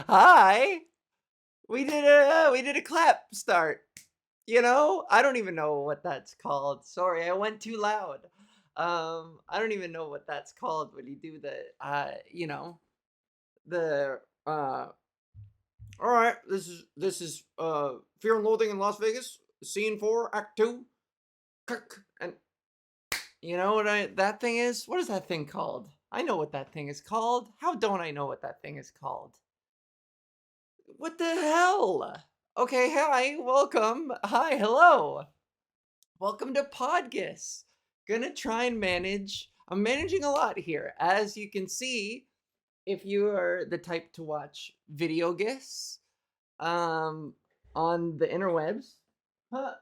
Hi. We did a clap start. I don't even know what that's called. Sorry, I went too loud. I don't even know what that's called when you do the all right, this is Fear and Loathing in Las Vegas, scene 4, act 2. Click. And you know what that thing is? What is that thing called? I know what that thing is called. How don't I know what that thing is called? What the hell? Okay, hi, welcome. Hi, hello. Welcome to PodGis. Gonna try and manage. I'm managing a lot here. As you can see, if you are the type to watch video gis um on the interwebs, huh,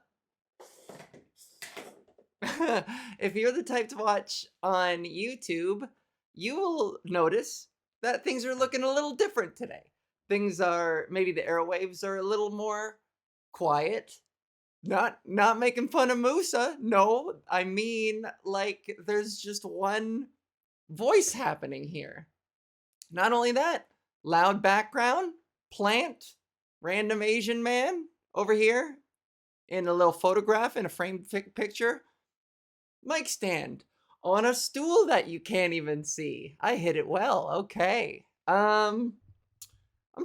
if you're the type to watch on YouTube, you will notice that things are looking a little different today. Things are maybe the airwaves are a little more quiet. Not making fun of Musa. No, I mean like there's just one voice happening here. Not only that, loud background, plant, random Asian man over here in a little photograph in a framed picture. Mic stand on a stool that you can't even see. I hit it well. Okay. I'm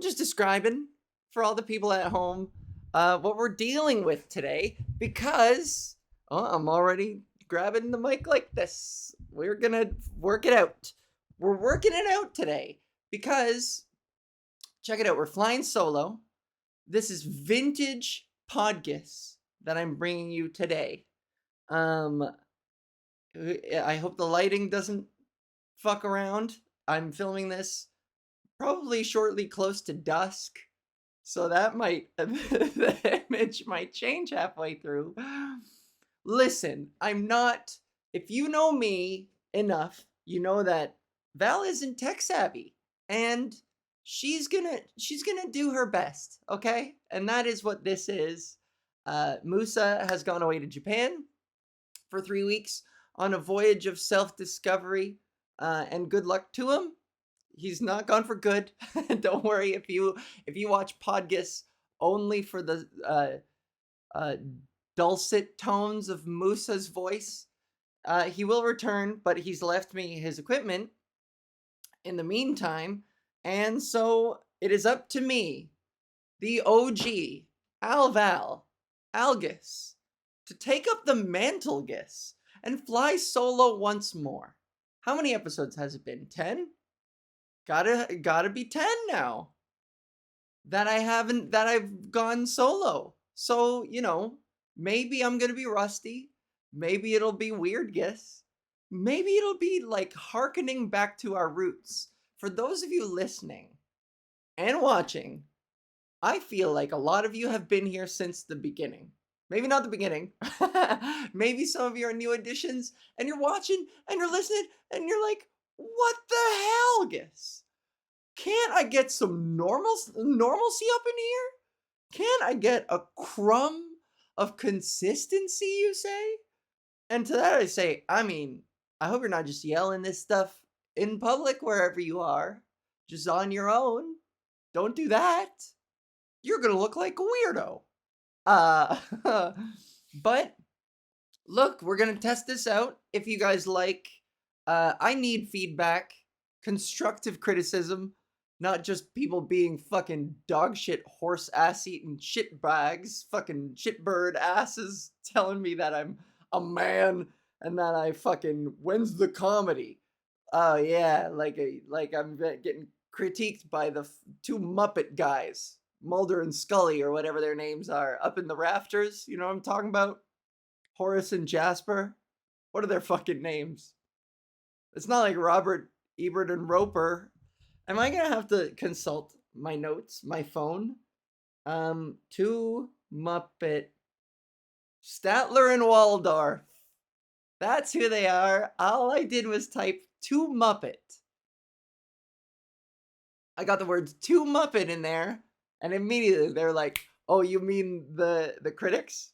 just describing for all the people at home what we're dealing with today because I'm already grabbing the mic like this. We're gonna work it out. We're working it out today because check it out. We're flying solo. This is vintage PodGis that I'm bringing you today. Um, I hope the lighting doesn't fuck around. I'm filming this probably shortly close to dusk. So that might, the image might change halfway through. Listen, I'm not, if you know me enough, you know that Val isn't tech savvy and she's gonna do her best, okay? And that is what this is. Musa has gone away to Japan for 3 weeks on a voyage of self-discovery, and good luck to him. He's not gone for good. Don't worry if you watch Podgis only for the uh, dulcet tones of Musa's voice. He will return, but he's left me his equipment in the meantime, and so it is up to me, the OG, Al Val, Algis, to take up the mantle gis and fly solo once more. How many episodes has it been? 10? Gotta be 10 now that I've gone solo. So, maybe I'm gonna be rusty. Maybe it'll be weird guess. Maybe it'll be like hearkening back to our roots. For those of you listening and watching, I feel like a lot of you have been here since the beginning. Maybe not the beginning. Maybe some of you are new additions and you're watching and you're listening and you're like, what the hell, guess? Can't I get some normalcy up in here? Can't I get a crumb of consistency, you say? And to that I say, I mean, I hope you're not just yelling this stuff in public wherever you are, just on your own. Don't do that. You're gonna look like a weirdo. Uh, but look, we're gonna test this out. If you guys like, I need feedback, constructive criticism, not just people being fucking dog shit, horse ass eating shit bags, fucking shitbird asses telling me that I'm a man and that I fucking when's the comedy? Oh yeah, like I'm getting critiqued by the two Muppet guys, Mulder and Scully or whatever their names are, up in the rafters. You know what I'm talking about? Horace and Jasper. What are their fucking names? It's not like Robert, Ebert, and Roper. Am I gonna have to consult my notes, my phone? Two Muppet. Statler and Waldorf. That's who they are. All I did was type two Muppet. I got the words two Muppet in there, and immediately they're like, "Oh, you mean the critics?"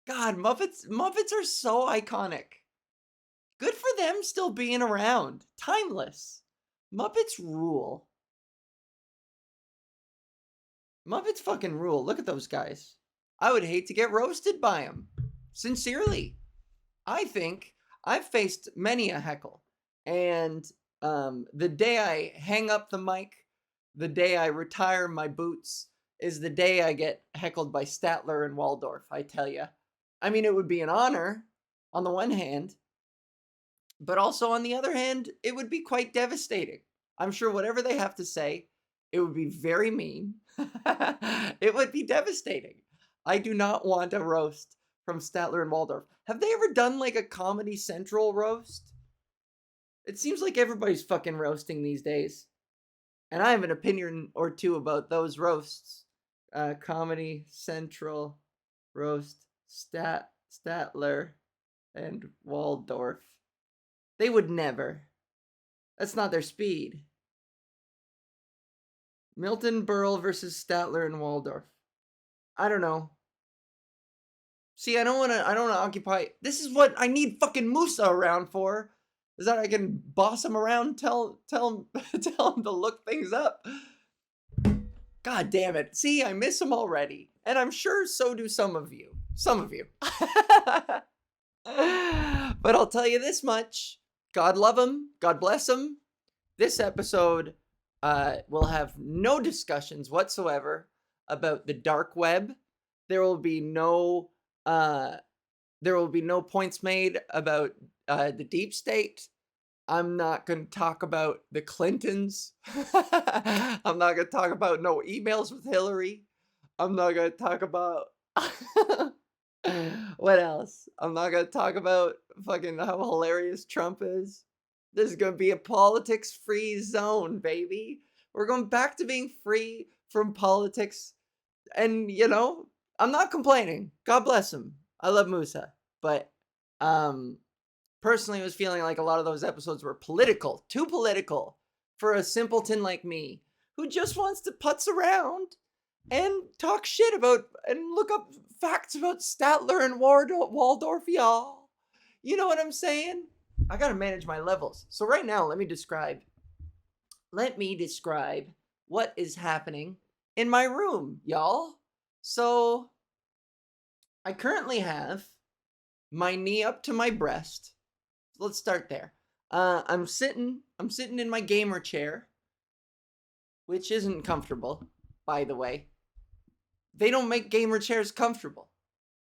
God, Muppets are so iconic. Good for them still being around. Timeless. Muppets rule. Muppets fucking rule. Look at those guys. I would hate to get roasted by them. Sincerely. I think I've faced many a heckle. And the day I hang up the mic, the day I retire my boots, is the day I get heckled by Statler and Waldorf, I tell you. I mean, it would be an honor on the one hand, but also on the other hand, it would be quite devastating. I'm sure whatever they have to say, it would be very mean. It would be devastating. I do not want a roast from Statler and Waldorf. Have they ever done like a Comedy Central roast? It seems like everybody's fucking roasting these days. And I have an opinion or two about those roasts. Comedy Central roast Statler and Waldorf. They would never. That's not their speed. Milton Berle versus Statler and Waldorf. I don't know. See, I don't want to occupy. This is what I need fucking Musa around for. Is that I can boss him around, tell him tell him to look things up. God damn it. See, I miss him already. And I'm sure so do some of you. Some of you. But I'll tell you this much. God love him. God bless him. This episode will have no discussions whatsoever about the dark web. There will be no points made about the deep state. I'm not going to talk about the Clintons. I'm not going to talk about no emails with Hillary. I'm not going to talk about what else? I'm not going to talk about fucking how hilarious Trump is. This is going to be a politics-free zone, baby. We're going back to being free from politics. And, you know, I'm not complaining. God bless him. I love Musa. But, personally, I was feeling like a lot of those episodes were political. Too political for a simpleton like me who just wants to putz around and talk shit about and look up facts about Statler and Waldorf, y'all. You know what I'm saying? I gotta manage my levels. So right now, let me describe what is happening in my room, y'all. So I currently have my knee up to my breast. Let's start there. I'm sitting in my gamer chair, which isn't comfortable, by the way. They don't make gamer chairs comfortable.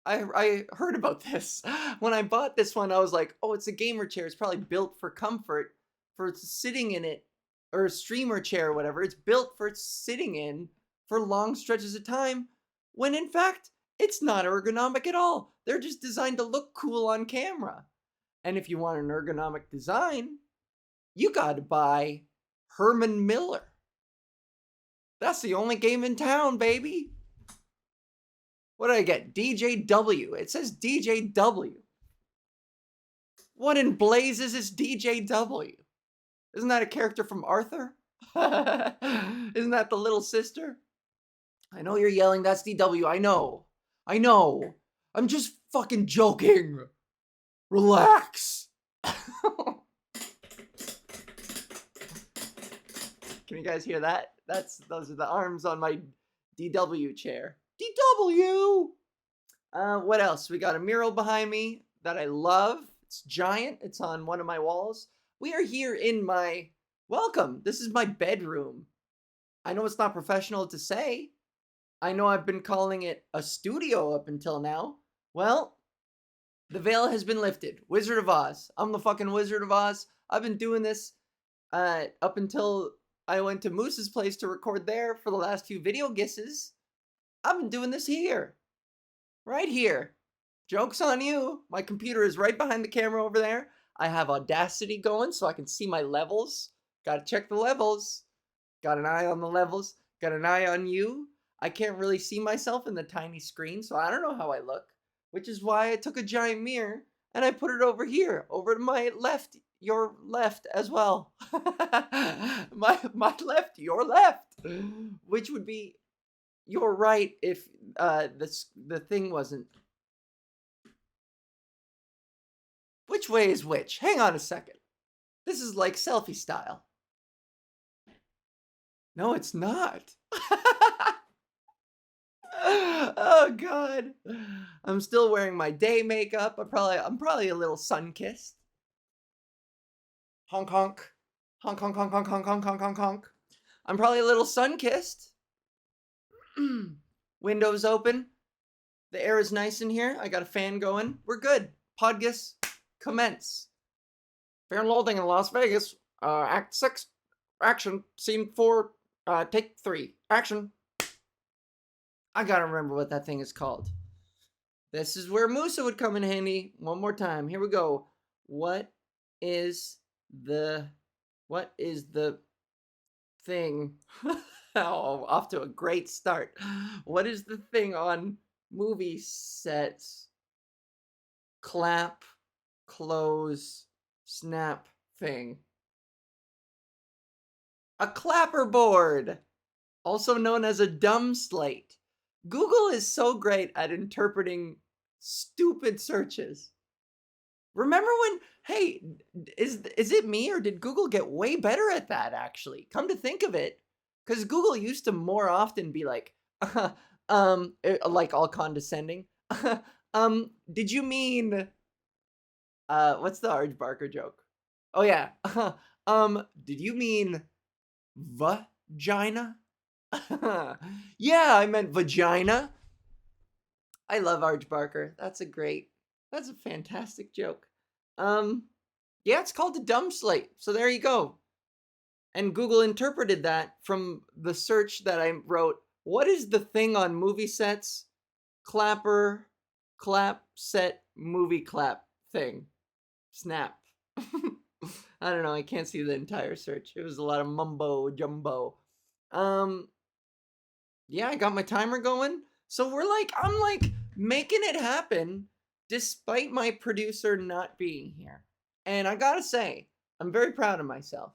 I heard about this. When I bought this one, I was like, oh, it's a gamer chair. It's probably built for comfort, for sitting in it, or a streamer chair or whatever. It's built for sitting in for long stretches of time, when in fact, it's not ergonomic at all. They're just designed to look cool on camera. And if you want an ergonomic design, you gotta buy Herman Miller. That's the only game in town, baby. What did I get? DJW. It says DJW. What in blazes is DJW? Isn't that a character from Arthur? Isn't that the little sister? I know you're yelling, that's DW. I know. I'm just fucking joking. Relax. Can you guys hear that? Those are the arms on my DW chair. DW! What else? We got a mural behind me that I love. It's giant. It's on one of my walls. We are here in my... Welcome. This is my bedroom. I know it's not professional to say. I know I've been calling it a studio up until now. Well, the veil has been lifted. Wizard of Oz. I'm the fucking Wizard of Oz. I've been doing this up until I went to Moose's place to record there for the last few video guesses. I've been doing this here. Right here. Joke's on you. My computer is right behind the camera over there. I have Audacity going so I can see my levels. Gotta check the levels. Got an eye on the levels. Got an eye on you. I can't really see myself in the tiny screen, so I don't know how I look. Which is why I took a giant mirror and I put it over here, over to my left, your left as well. my left, your left. Which would be your right if the thing wasn't. Which way is which? Hang on a second. This is like selfie style. No, it's not. Oh God. I'm still wearing my day makeup. I'm probably a little sun-kissed. Honk honk. Honk honk honk honk honk honk honk honk honk. I'm probably a little sun-kissed. Windows open. The air is nice in here. I got a fan going. We're good. PodGis, commence. Fair and loading in Las Vegas. Act 6. Action. Scene 4. Take 3. Action. I gotta remember what that thing is called. This is where Musa would come in handy. One more time. Here we go. What is the thing? Oh, off to a great start. What is the thing on movie sets? Clap, close, snap thing. A clapperboard, also known as a dumb slate. Google is so great at interpreting stupid searches. Remember when, hey, is it me or did Google get way better at that actually? Come to think of it, because Google used to more often be like, like all condescending. Did you mean, what's the Arj Barker joke? Oh yeah, did you mean vagina? Yeah, I meant vagina. I love Arj Barker. That's a fantastic joke. Yeah, it's called a dumb slate. So there you go. And Google interpreted that from the search that I wrote. What is the thing on movie sets? Clapper, clap, set, movie clap thing. Snap. I don't know. I can't see the entire search. It was a lot of mumbo jumbo. Yeah, I got my timer going. So I'm like making it happen despite my producer not being here. And I gotta say, I'm very proud of myself.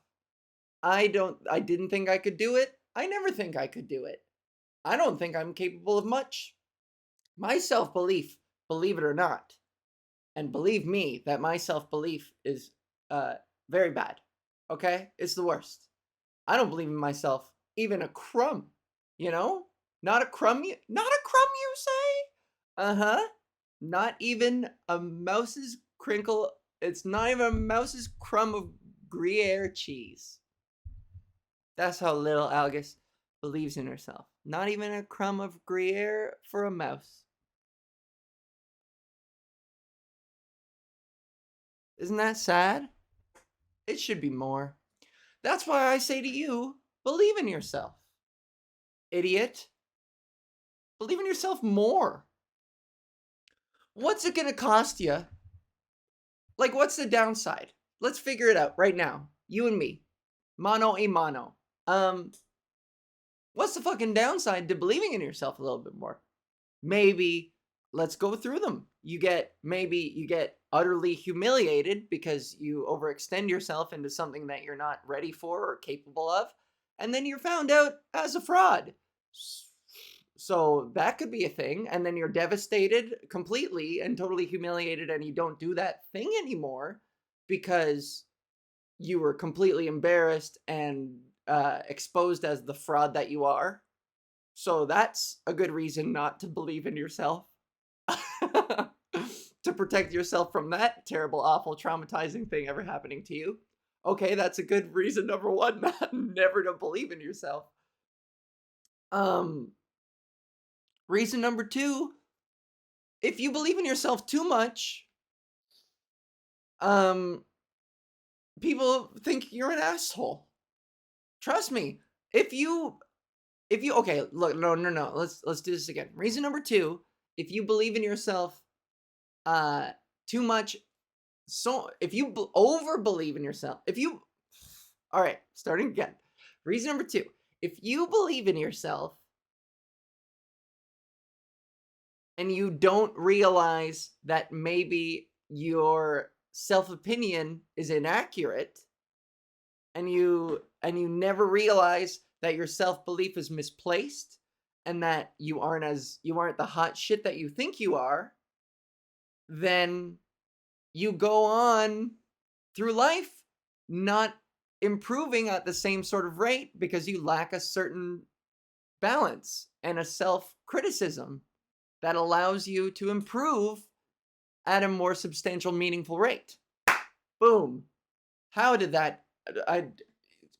I didn't think I could do it. I never think I could do it. I don't think I'm capable of much. My self-belief, believe it or not, and believe me that my self-belief is very bad. Okay? It's the worst. I don't believe in myself even a crumb. You know? Not a crumb you say? Uh-huh. Not even a mouse's crinkle. It's not even a mouse's crumb of Gruyere cheese. That's how little Algus believes in herself. Not even a crumb of Gruyere for a mouse. Isn't that sad? It should be more. That's why I say to you, believe in yourself. Idiot. Believe in yourself more. What's it gonna cost you? Like, what's the downside? Let's figure it out right now. You and me. Mano a mano. What's the fucking downside to believing in yourself a little bit more? Maybe let's go through them. Maybe you get utterly humiliated because you overextend yourself into something that you're not ready for or capable of, and then you're found out as a fraud. So that could be a thing, and then you're devastated completely and totally humiliated, and you don't do that thing anymore because you were completely embarrassed and exposed as the fraud that you are. So that's a good reason not to believe in yourself. To protect yourself from that terrible, awful, traumatizing thing ever happening to you. Okay, that's a good reason, number one, never to believe in yourself. Reason number two, if you believe in yourself too much, people think you're an asshole. Trust me. If you okay, look, no. Let's do this again. Reason number two, if you believe in yourself too much, so if you over believe in yourself, all right, starting again. Reason number two, if you believe in yourself and you don't realize that maybe your self-opinion is inaccurate, and you never realize that your self-belief is misplaced and that you aren't the hot shit that you think you are, then you go on through life not improving at the same sort of rate because you lack a certain balance and a self-criticism that allows you to improve at a more substantial, meaningful rate. Boom. How did that... Can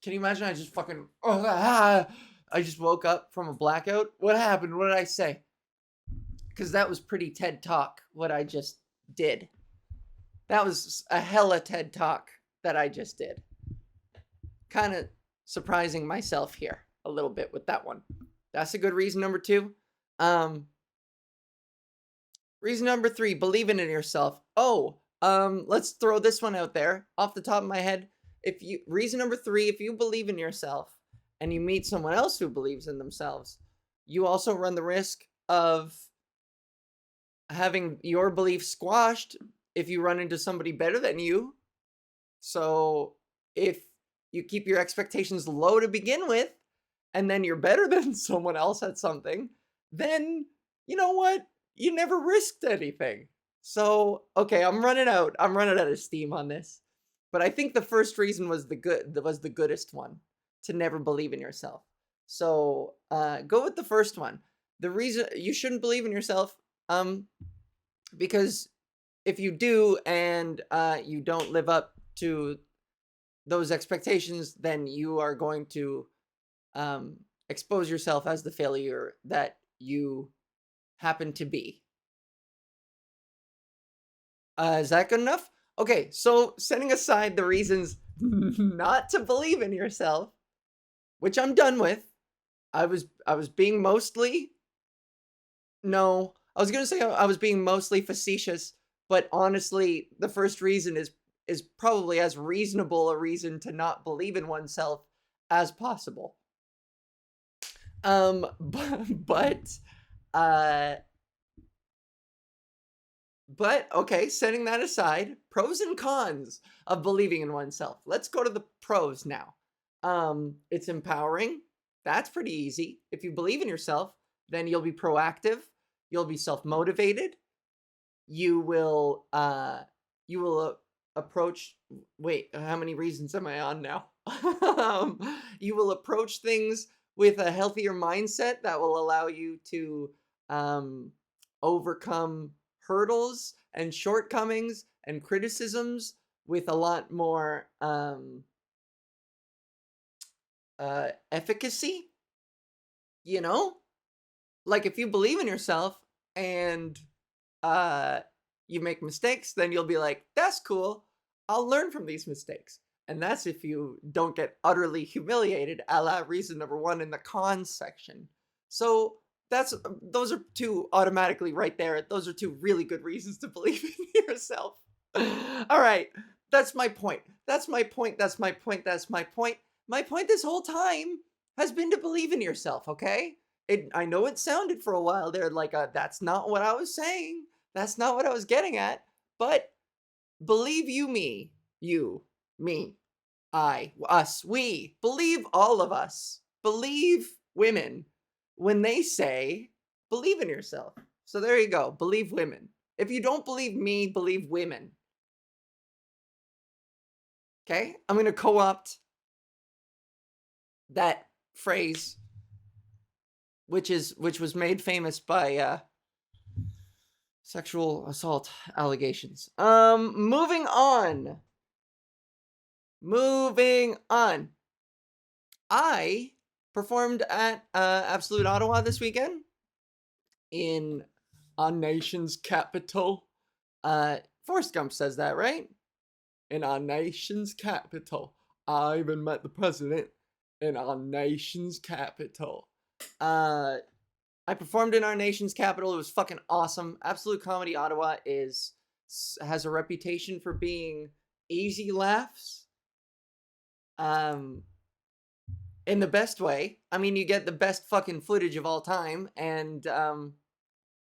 you imagine I just fucking... I just woke up from a blackout? What happened? What did I say? Because that was pretty TED Talk, what I just did. That was a hella TED Talk that I just did. Kind of surprising myself here a little bit with that one. That's a good reason number 2. Reason number 3, believing in yourself. Let's throw this one out there off the top of my head. Reason number 3, if you believe in yourself and you meet someone else who believes in themselves, you also run the risk of having your belief squashed if you run into somebody better than you. So if you keep your expectations low to begin with, and then you're better than someone else at something, then you know what? You never risked anything. So, okay, I'm running out of steam on this. But I think the first reason was the goodest one, to never believe in yourself. So, go with the first one. The reason you shouldn't believe in yourself, because if you do and you don't live up to those expectations, then you are going to expose yourself as the failure that you happen to be. Is that good enough? Okay, so setting aside the reasons not to believe in yourself, which I'm done with. I was being mostly... No, I was going to say I was being mostly facetious, but honestly, the first reason is probably as reasonable a reason to not believe in oneself as possible. But okay, setting that aside, pros and cons of believing in oneself. Let's go to the pros now. It's empowering. That's pretty easy. If you believe in yourself, then you'll be proactive. You'll be self-motivated. You will approach... Wait, how many reasons am I on now? You will approach things with a healthier mindset that will allow you to overcome hurdles and shortcomings and criticisms with a lot more efficacy. You know? Like if you believe in yourself and you make mistakes, then you'll be like, that's cool. I'll learn from these mistakes. And that's if you don't get utterly humiliated, a la reason number 1 in the cons section. So those are 2 automatically right there. Those are 2 really good reasons to believe in yourself. All right. That's my point. That's my point. That's my point. That's my point. My point this whole time has been to believe in yourself, okay? I know it sounded for a while there like that's not what I was saying. That's not what I was getting at. But believe you me, I, us, we, believe all of us, believe women when they say, believe in yourself. So there you go. Believe women. If you don't believe me, believe women. Okay? I'm going to co-opt that phrase, which was made famous by sexual assault allegations. Moving on. I performed at Absolute Ottawa this weekend in our nation's capital. Forrest Gump says that, right? In our nation's capital. I even met the president in our nation's capital. I performed in our nation's capital. It was fucking awesome. Absolute Comedy Ottawa has a reputation for being easy laughs. In the best way. I mean, you get the best fucking footage of all time. And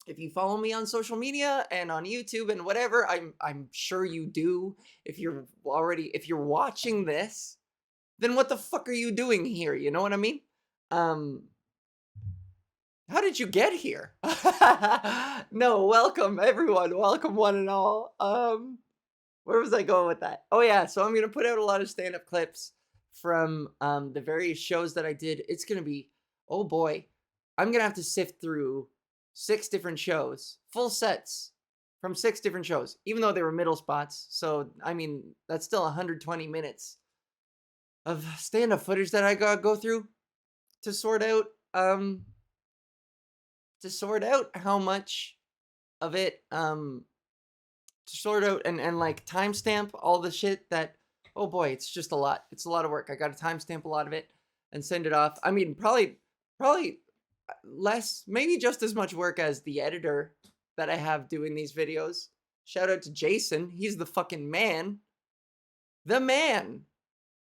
if you follow me on social media and on YouTube and whatever, I'm sure you do. If you're watching this, then what the fuck are you doing here? You know what I mean? How did you get here? No, welcome everyone. Welcome one and all. Where was I going with that? Oh yeah, so I'm going to put out a lot of stand-up clips from the various shows that I did. It's gonna be, oh boy, I'm gonna have to sift through 6 different shows, full sets from 6 different shows, even though they were middle spots. So I mean, that's still 120 minutes of stand-up footage that I gotta go through to sort out how much of it to sort out and like timestamp all the shit that, oh boy, it's just a lot. It's a lot of work. I got to timestamp a lot of it and send it off. I mean, probably less, maybe just as much work as the editor that I have doing these videos. Shout out to Jason. He's the fucking man. The man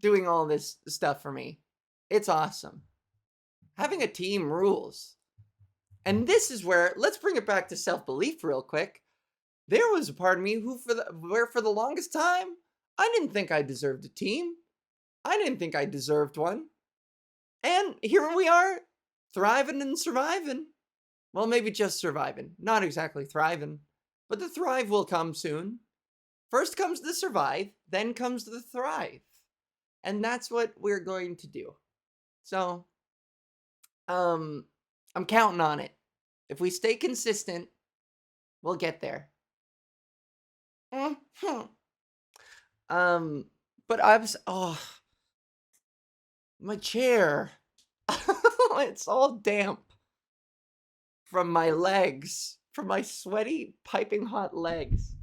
doing all this stuff for me. It's awesome. Having a team rules. And this is where, let's bring it back to self-belief real quick. There was a part of me where for the longest time, I didn't think I deserved a team. I didn't think I deserved one. And here we are, thriving and surviving. Well, maybe just surviving, not exactly thriving, but the thrive will come soon. First comes the survive, then comes the thrive. And that's what we're going to do. So, I'm counting on it. If we stay consistent, we'll get there. But I was, my chair. It's all damp from my legs, from my sweaty, piping hot legs.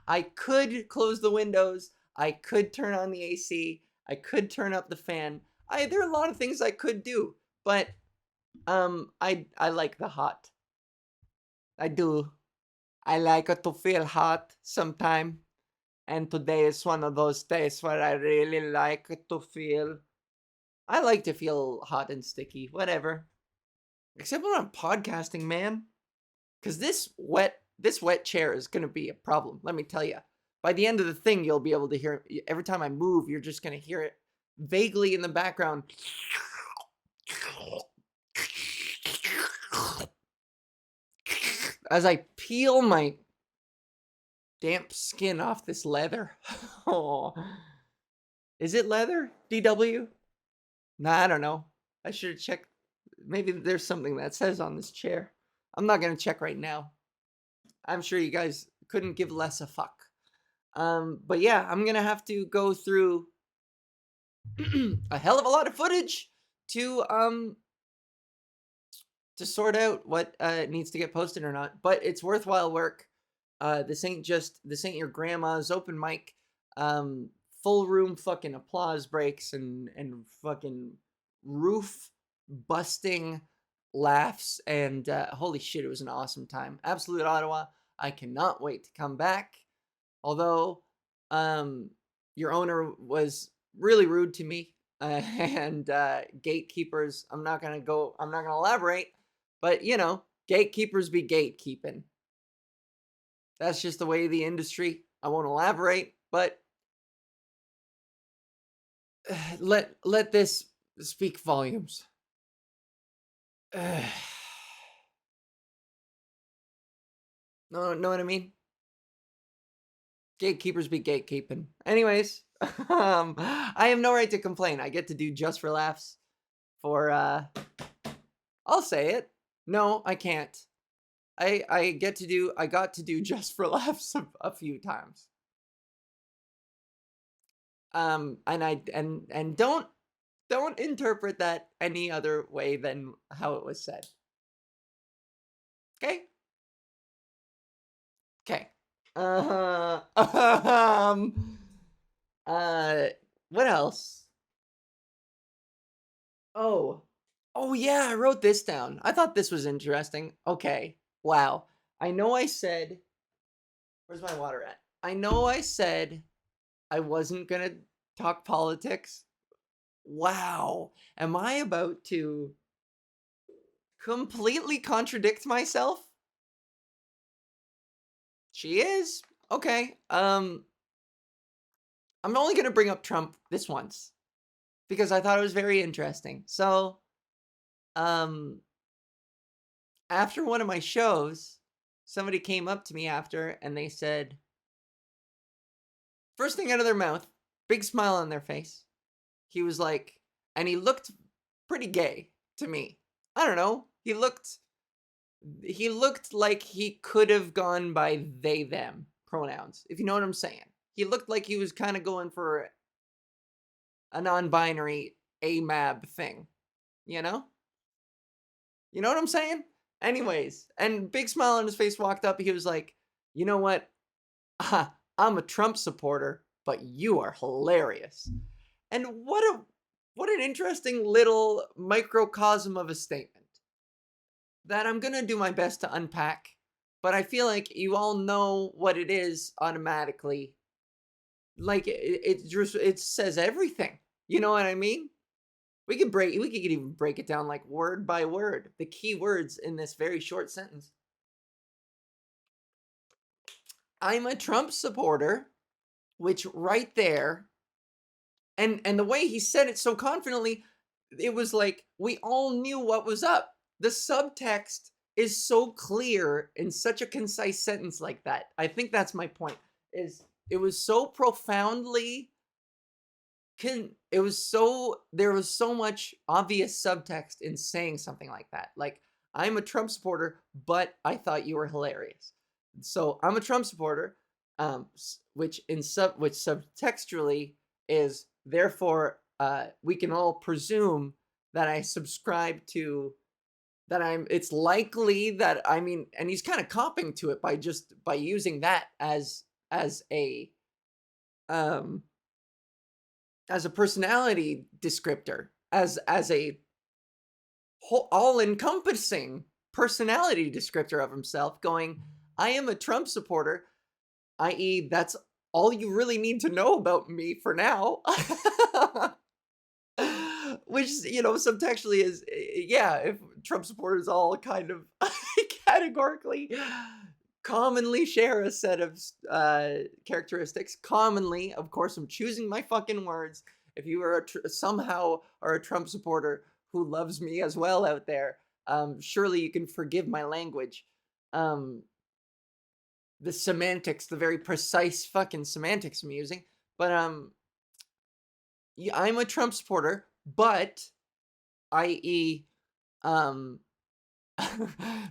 I could close the windows. I could turn on the AC. I could turn up the fan. There are a lot of things I could do, but I like the hot. I do. I like it to feel hot sometime. And today is one of those days where I really like it to feel. I like to feel hot and sticky, whatever. Except when I'm podcasting, man. Because this wet chair is going to be a problem, let me tell you. By the end of the thing, you'll be able to hear it. Every time I move, you're just going to hear it vaguely in the background. As I peel my damp skin off this leather. Oh. Is it leather? DW? Nah, I don't know. I should have checked. Maybe there's something that says on this chair. I'm not going to check right now. I'm sure you guys couldn't give less a fuck. But yeah, I'm going to have to go through a hell of a lot of footage to sort out what needs to get posted or not. But it's worthwhile work. This ain't your grandma's open mic, full room fucking applause breaks and fucking roof busting laughs and holy shit, it was an awesome time. Absolute Ottawa. I cannot wait to come back. Although your owner was really rude to me and gatekeepers. I'm not gonna elaborate, but you know, gatekeepers be gatekeeping. That's just the way of the industry. I won't elaborate, but let this speak volumes. Know what I mean? Gatekeepers be gatekeeping. Anyways, I have no right to complain. I get to do Just for Laughs for I'll say it. No, I can't. I got to do Just for Laughs a few times. And don't interpret that any other way than how it was said. Okay? Okay. What else? Oh yeah, I wrote this down. I thought this was interesting. Okay. Wow. I know I said, where's my water at? I know I said I wasn't gonna talk politics. Wow. Am I about to completely contradict myself? She is. Okay. I'm only going to bring up Trump this once because I thought it was very interesting. So, after one of my shows, somebody came up to me after and they said, first thing out of their mouth, big smile on their face, he was like, and he looked pretty gay to me. I don't know. He looked like he could have gone by they them pronouns, if you know what I'm saying. He looked like he was kind of going for a non-binary AMAB thing, you know? You know what I'm saying? Anyways, and big smile on his face, walked up. He was like, "You know what? I'm a Trump supporter, but you are hilarious." And what an interesting little microcosm of a statement that I'm going to do my best to unpack, but I feel like you all know what it is automatically. Like it says everything. You know what I mean? We could even break it down like word by word, the key words in this very short sentence. I'm a Trump supporter, which right there, and the way he said it so confidently, it was like we all knew what was up. The subtext is so clear in such a concise sentence like that. I think that's my point. Is it was so profoundly it was so there was so much obvious subtext in saying something like that. Like, I'm a Trump supporter, but I thought you were hilarious. So I'm a Trump supporter, which subtextually is therefore we can all presume that I subscribe to that I'm it's likely that I mean, and he's kind of copping to it by using that as um a personality descriptor, as a whole, all-encompassing personality descriptor of himself, going, I am a Trump supporter, i.e., that's all you really need to know about me for now. Which, subtextually is, yeah, if Trump supporters all kind of categorically commonly share a set of characteristics. Commonly, of course, I'm choosing my fucking words. If you are somehow are a Trump supporter who loves me as well out there, surely you can forgive my language. The semantics, the very precise fucking semantics I'm using. But yeah, I'm a Trump supporter, but i.e., um,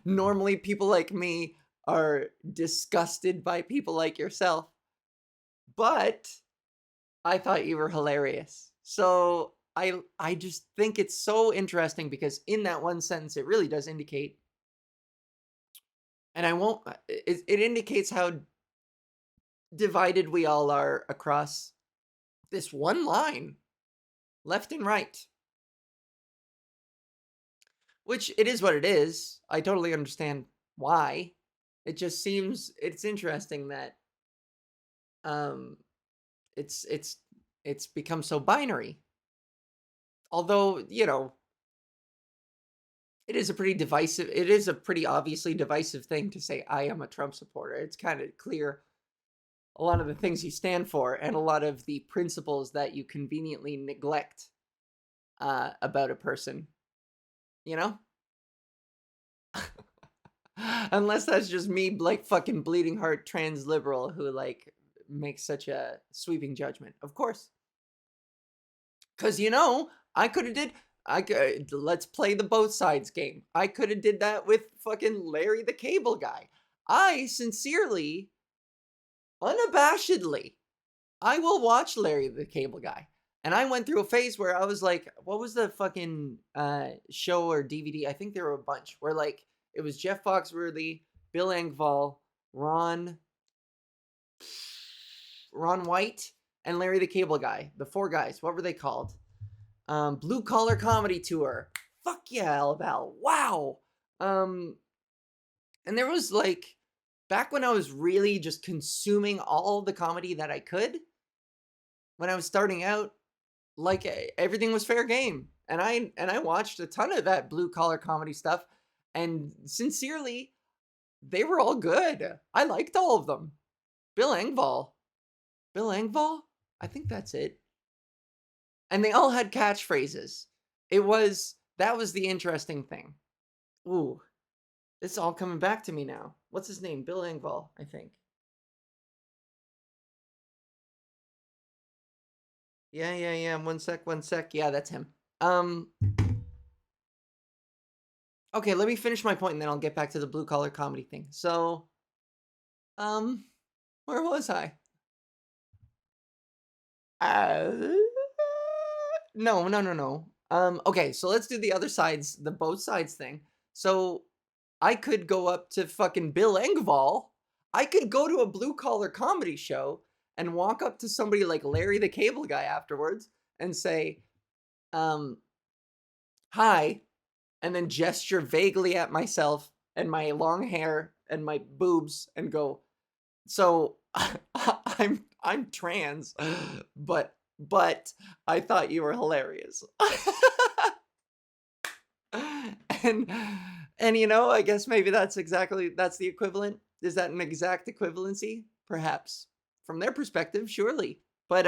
normally people like me are disgusted by people like yourself, but I thought you were hilarious. So I just think it's so interesting because in that one sentence it really does indicate, and I won't it indicates how divided we all are across this one line, left and right. Which it is what it is. I totally understand why. It just seems it's interesting that um it's it's become so binary. Although, it is a pretty obviously divisive thing to say I am a Trump supporter. It's kind of clear a lot of the things you stand for and a lot of the principles that you conveniently neglect about a person, you know? Unless that's just me, like, fucking bleeding heart trans liberal who, like, makes such a sweeping judgment. Of course. Because, I could have did. Let's play the both sides game. I could have did that with fucking Larry the Cable Guy. I sincerely, unabashedly, I will watch Larry the Cable Guy. And I went through a phase where I was like, what was the fucking show or DVD? I think there were a bunch where, like, it was Jeff Foxworthy, Bill Engvall, Ron White, and Larry the Cable Guy. The four guys. What were they called? Blue Collar Comedy Tour. Fuck yeah, Al Val. Wow. Um, and there was, like, back when I was really just consuming all the comedy that I could, when I was starting out, like, everything was fair game. And I watched a ton of that blue collar comedy stuff, and sincerely, they were all good. I liked all of them. Bill Engvall. Bill Engvall? I think that's it. And they all had catchphrases. That was the interesting thing. Ooh, it's all coming back to me now. What's his name? Bill Engvall, I think. Yeah. One sec. Yeah, that's him. Um, okay, let me finish my point and then I'll get back to the blue collar comedy thing. So, um, where was I? Uh, no. Okay, so let's do the other sides, the both sides thing. So I could go up to fucking Bill Engvall. I could go to a blue collar comedy show and walk up to somebody like Larry the Cable Guy afterwards and say, um, hi, and then gesture vaguely at myself and my long hair and my boobs and go, so I'm trans, but I thought you were hilarious. and and I guess maybe that's the equivalent. Is that an exact equivalency? Perhaps. From their perspective, surely. But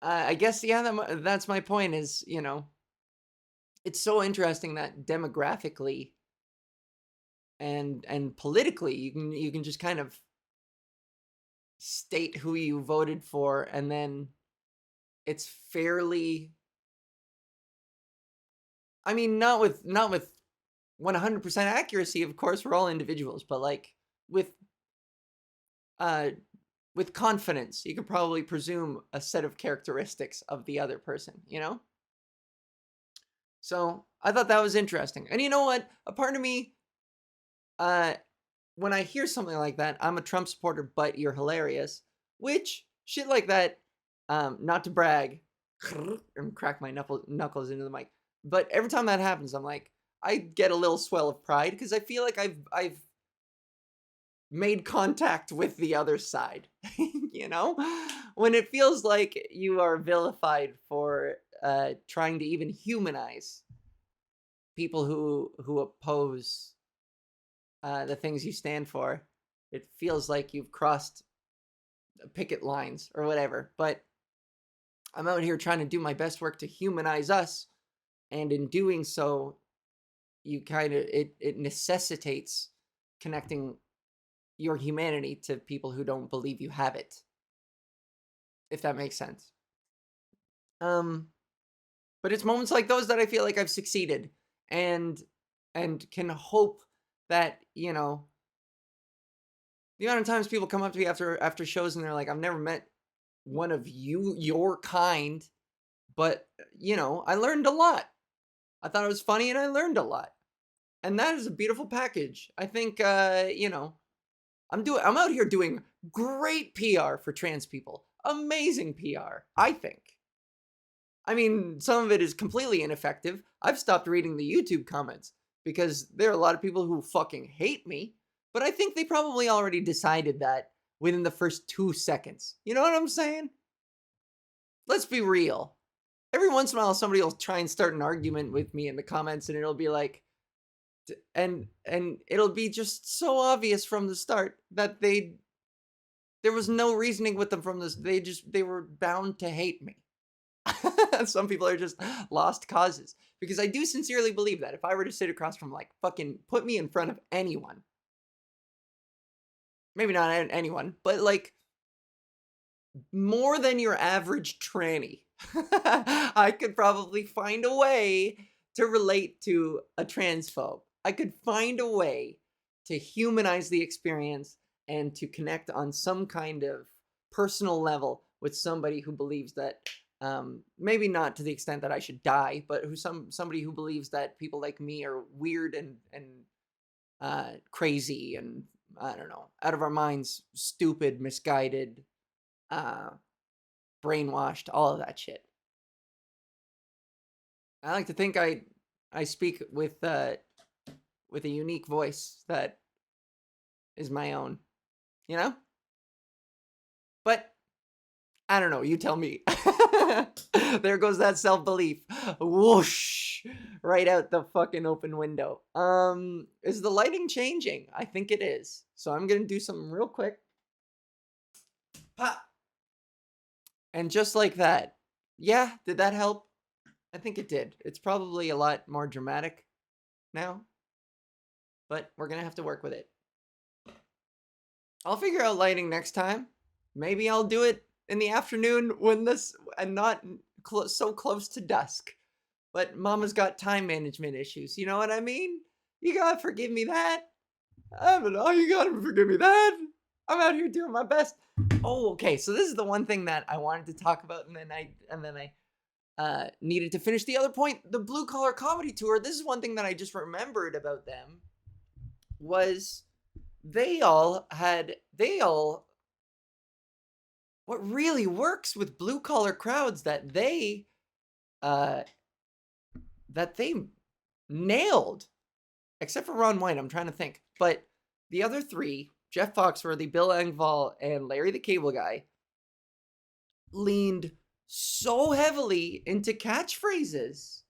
I guess yeah, that's my point is, it's so interesting that demographically and politically you can just kind of state who you voted for and then it's fairly, I mean, not with 100% accuracy, of course, we're all individuals, but like with uh with confidence, you could probably presume a set of characteristics of the other person. So I thought that was interesting. And you know what? A part of me, uh, when I hear something like that, I'm a Trump supporter, but you're hilarious. Which shit like that, not to brag, and crack my knuckles into the mic. But every time that happens, I'm like, I get a little swell of pride because I feel like I've made contact with the other side. you know, when it feels like you are vilified for trying to even humanize people who oppose the things you stand for, it feels like you've crossed picket lines or whatever. But I'm out here trying to do my best work to humanize us, and in doing so, you kind of it necessitates connecting your humanity to people who don't believe you have it, if that makes sense. Um, but it's moments like those that I feel like I've succeeded, and can hope that the amount of times people come up to me after shows and they're like, I've never met one of your kind, but I learned a lot. I thought it was funny and I learned a lot. And that is a beautiful package. I think I'm out here doing great PR for trans people. Amazing PR, I think. I mean, some of it is completely ineffective. I've stopped reading the YouTube comments because there are a lot of people who fucking hate me, but I think they probably already decided that within the first 2 seconds. You know what I'm saying? Let's be real. Every once in a while somebody will try and start an argument with me in the comments and it'll be like, and it'll be just so obvious from the start that there was no reasoning with them from this. They were bound to hate me. Some people are just lost causes, because I do sincerely believe that if I were to sit across from, like, fucking put me in front of anyone, maybe not anyone, but like more than your average tranny, I could probably find a way to relate to a transphobe. I could find a way to humanize the experience and to connect on some kind of personal level with somebody who believes that, maybe not to the extent that I should die, but somebody who believes that people like me are weird and crazy and, I don't know, out of our minds, stupid, misguided, uh, brainwashed, all of that shit. I like to think I speak with a unique voice that is my own, you know? But I don't know, you tell me. There goes that self-belief. Whoosh! Right out the fucking open window. Is the lighting changing? I think it is. So I'm gonna do something real quick. Pop! And just like that. Yeah, did that help? I think it did. It's probably a lot more dramatic now, but we're gonna have to work with it. I'll figure out lighting next time. Maybe I'll do it in the afternoon when this and not so close to dusk. But mama's got time management issues. You know what I mean? You gotta forgive me that. I don't know. You gotta forgive me that. I'm out here doing my best. Oh, okay. So this is the one thing that I wanted to talk about, and then I needed to finish the other point. The Blue Collar Comedy Tour. This is one thing that I just remembered about them was they all. What really works with blue collar crowds uh that they nailed, except for Ron White. I'm trying to think, but the other three, Jeff Foxworthy, Bill Engvall, and Larry the Cable Guy, leaned so heavily into catchphrases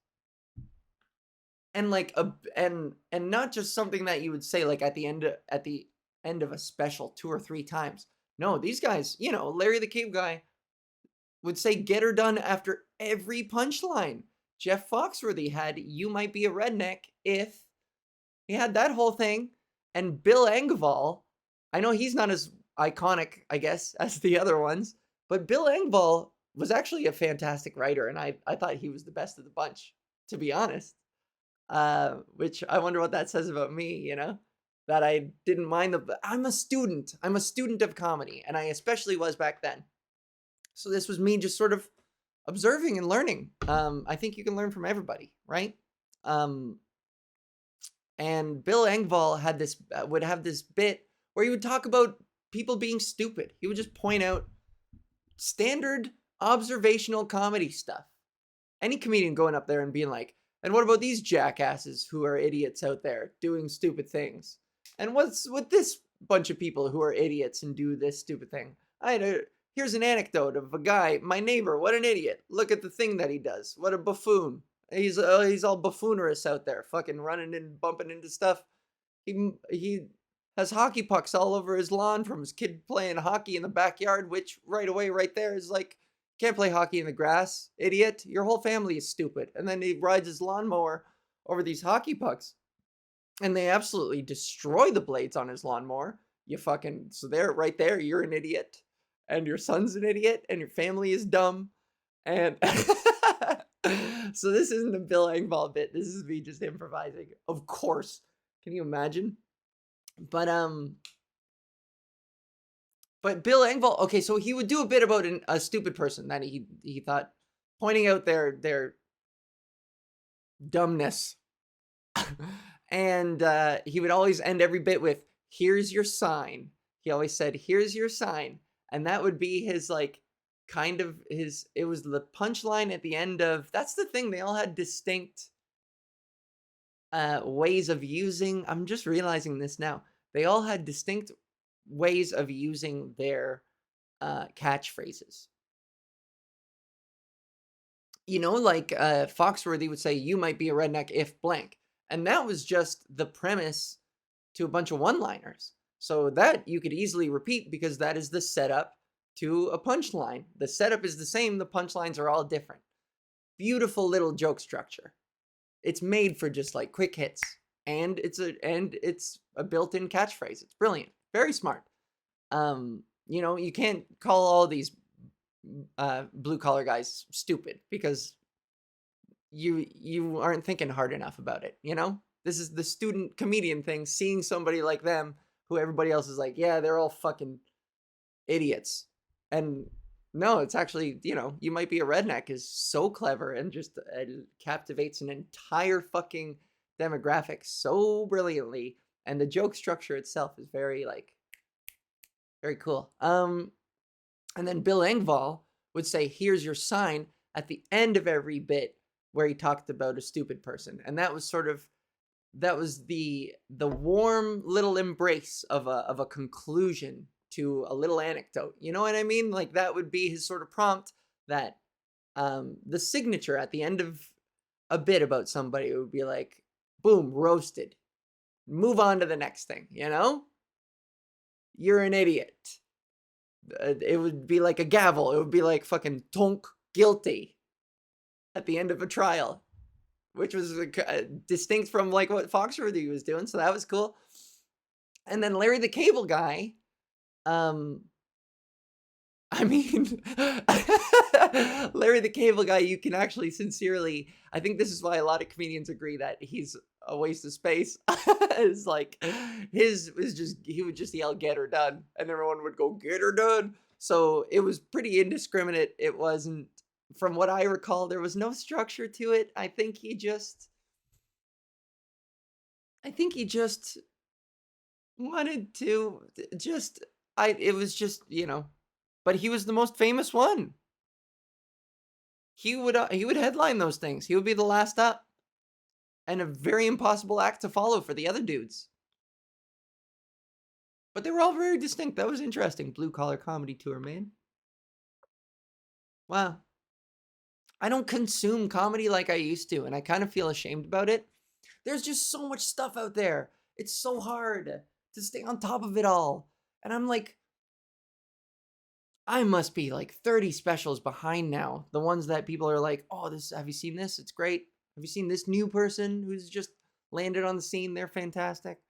and and not just something that you would say like at the end of a special 2 or 3 times. No, these guys, Larry the Cable Guy would say "get her done" after every punchline. Jeff Foxworthy had "you might be a redneck if." He had that whole thing. And Bill Engvall, I know he's not as iconic, I guess, as the other ones, but Bill Engvall was actually a fantastic writer, and I thought he was the best of the bunch, to be honest. Which I wonder what that says about me, that I didn't mind I'm a student. I'm a student of comedy, and I especially was back then. So this was me just sort of observing and learning. I think you can learn from everybody, right? And Bill Engvall would have this bit where he would talk about people being stupid. He would just point out standard observational comedy stuff. Any comedian going up there and being like, "And what about these jackasses who are idiots out there doing stupid things? And what's with this bunch of people who are idiots and do this stupid thing? Here's an anecdote of a guy, my neighbor. What an idiot! Look at the thing that he does. What a buffoon! He's all buffoonerous out there, fucking running and bumping into stuff. He has hockey pucks all over his lawn from his kid playing hockey in the backyard, which right away, right there, is like, can't play hockey in the grass, idiot. Your whole family is stupid." And then he rides his lawnmower over these hockey pucks, and they absolutely destroy the blades on his lawnmower. So there, right there, you're an idiot, and your son's an idiot, and your family is dumb, and so this isn't a Bill Engvall bit. This is me just improvising. Of course. Can you imagine? But Bill Engvall, okay, so he would do a bit about a stupid person that he thought, pointing out their dumbness. And he would always end every bit with, "Here's your sign." He always said, "Here's your sign." And that would be his it was the punchline at the end of, that's the thing, they all had distinct ways of using, I'm just realizing this now, they all had distinct ways of using their catchphrases. Foxworthy would say, "You might be a redneck if blank." And that was just the premise to a bunch of one-liners. So that you could easily repeat because that is the setup to a punchline. The setup is the same, the punchlines are all different. Beautiful little joke structure. It's made for just like quick hits, and it's a built-in catchphrase. It's brilliant, very smart. You can't call all these blue collar guys stupid because you aren't thinking hard enough about it. This is the student comedian thing, seeing somebody like them who everybody else is like, yeah, they're all fucking idiots. And no, it's actually, "You might be a redneck" is so clever and just captivates an entire fucking demographic so brilliantly. And the joke structure itself is very very cool. And then Bill Engvall would say, "Here's your sign" at the end of every bit where he talked about a stupid person. And that was the warm little embrace of a conclusion to a little anecdote. You know what I mean? Like, that would be his sort of prompt, that the signature at the end of a bit about somebody. It would be like, boom, roasted. Move on to the next thing, You're an idiot. It would be like a gavel. It would be like fucking tonk, guilty at the end of a trial, which was distinct from like what Foxworthy was doing. So that was cool. And then Larry the Cable Guy, I mean, Larry the Cable Guy, you can actually sincerely, I think this is why a lot of comedians agree that he's a waste of space. It's like his was just, he would just yell, "Get her done," and everyone would go, "Get her done." So it was pretty indiscriminate. It wasn't, from what I recall, there was no structure to it. I think he just wanted to just, it was just, but he was the most famous one. He would headline those things. He would be the last up, and a very impossible act to follow for the other dudes. But they were all very distinct. That was interesting. Blue collar comedy tour, man. Wow. I don't consume comedy like I used to, and I kind of feel ashamed about it. There's just so much stuff out there. It's so hard to stay on top of it all. And I'm like, I must be like 30 specials behind now. The ones that people are like, "Oh, have you seen this? It's great. Have you seen this new person who's just landed on the scene? They're fantastic."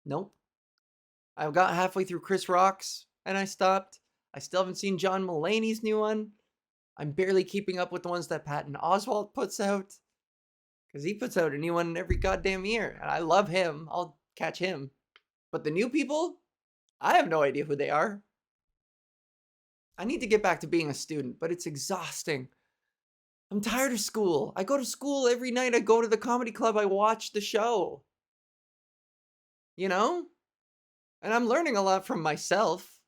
Nope. I got halfway through Chris Rock's and I stopped. I still haven't seen John Mulaney's new one. I'm barely keeping up with the ones that Patton Oswalt puts out, because he puts out a new one every goddamn year. And I love him. I'll catch him. But the new people, I have no idea who they are. I need to get back to being a student, but it's exhausting. I'm tired of school. I go to school every night. I go to the comedy club. I watch the show. You know? And I'm learning a lot from myself.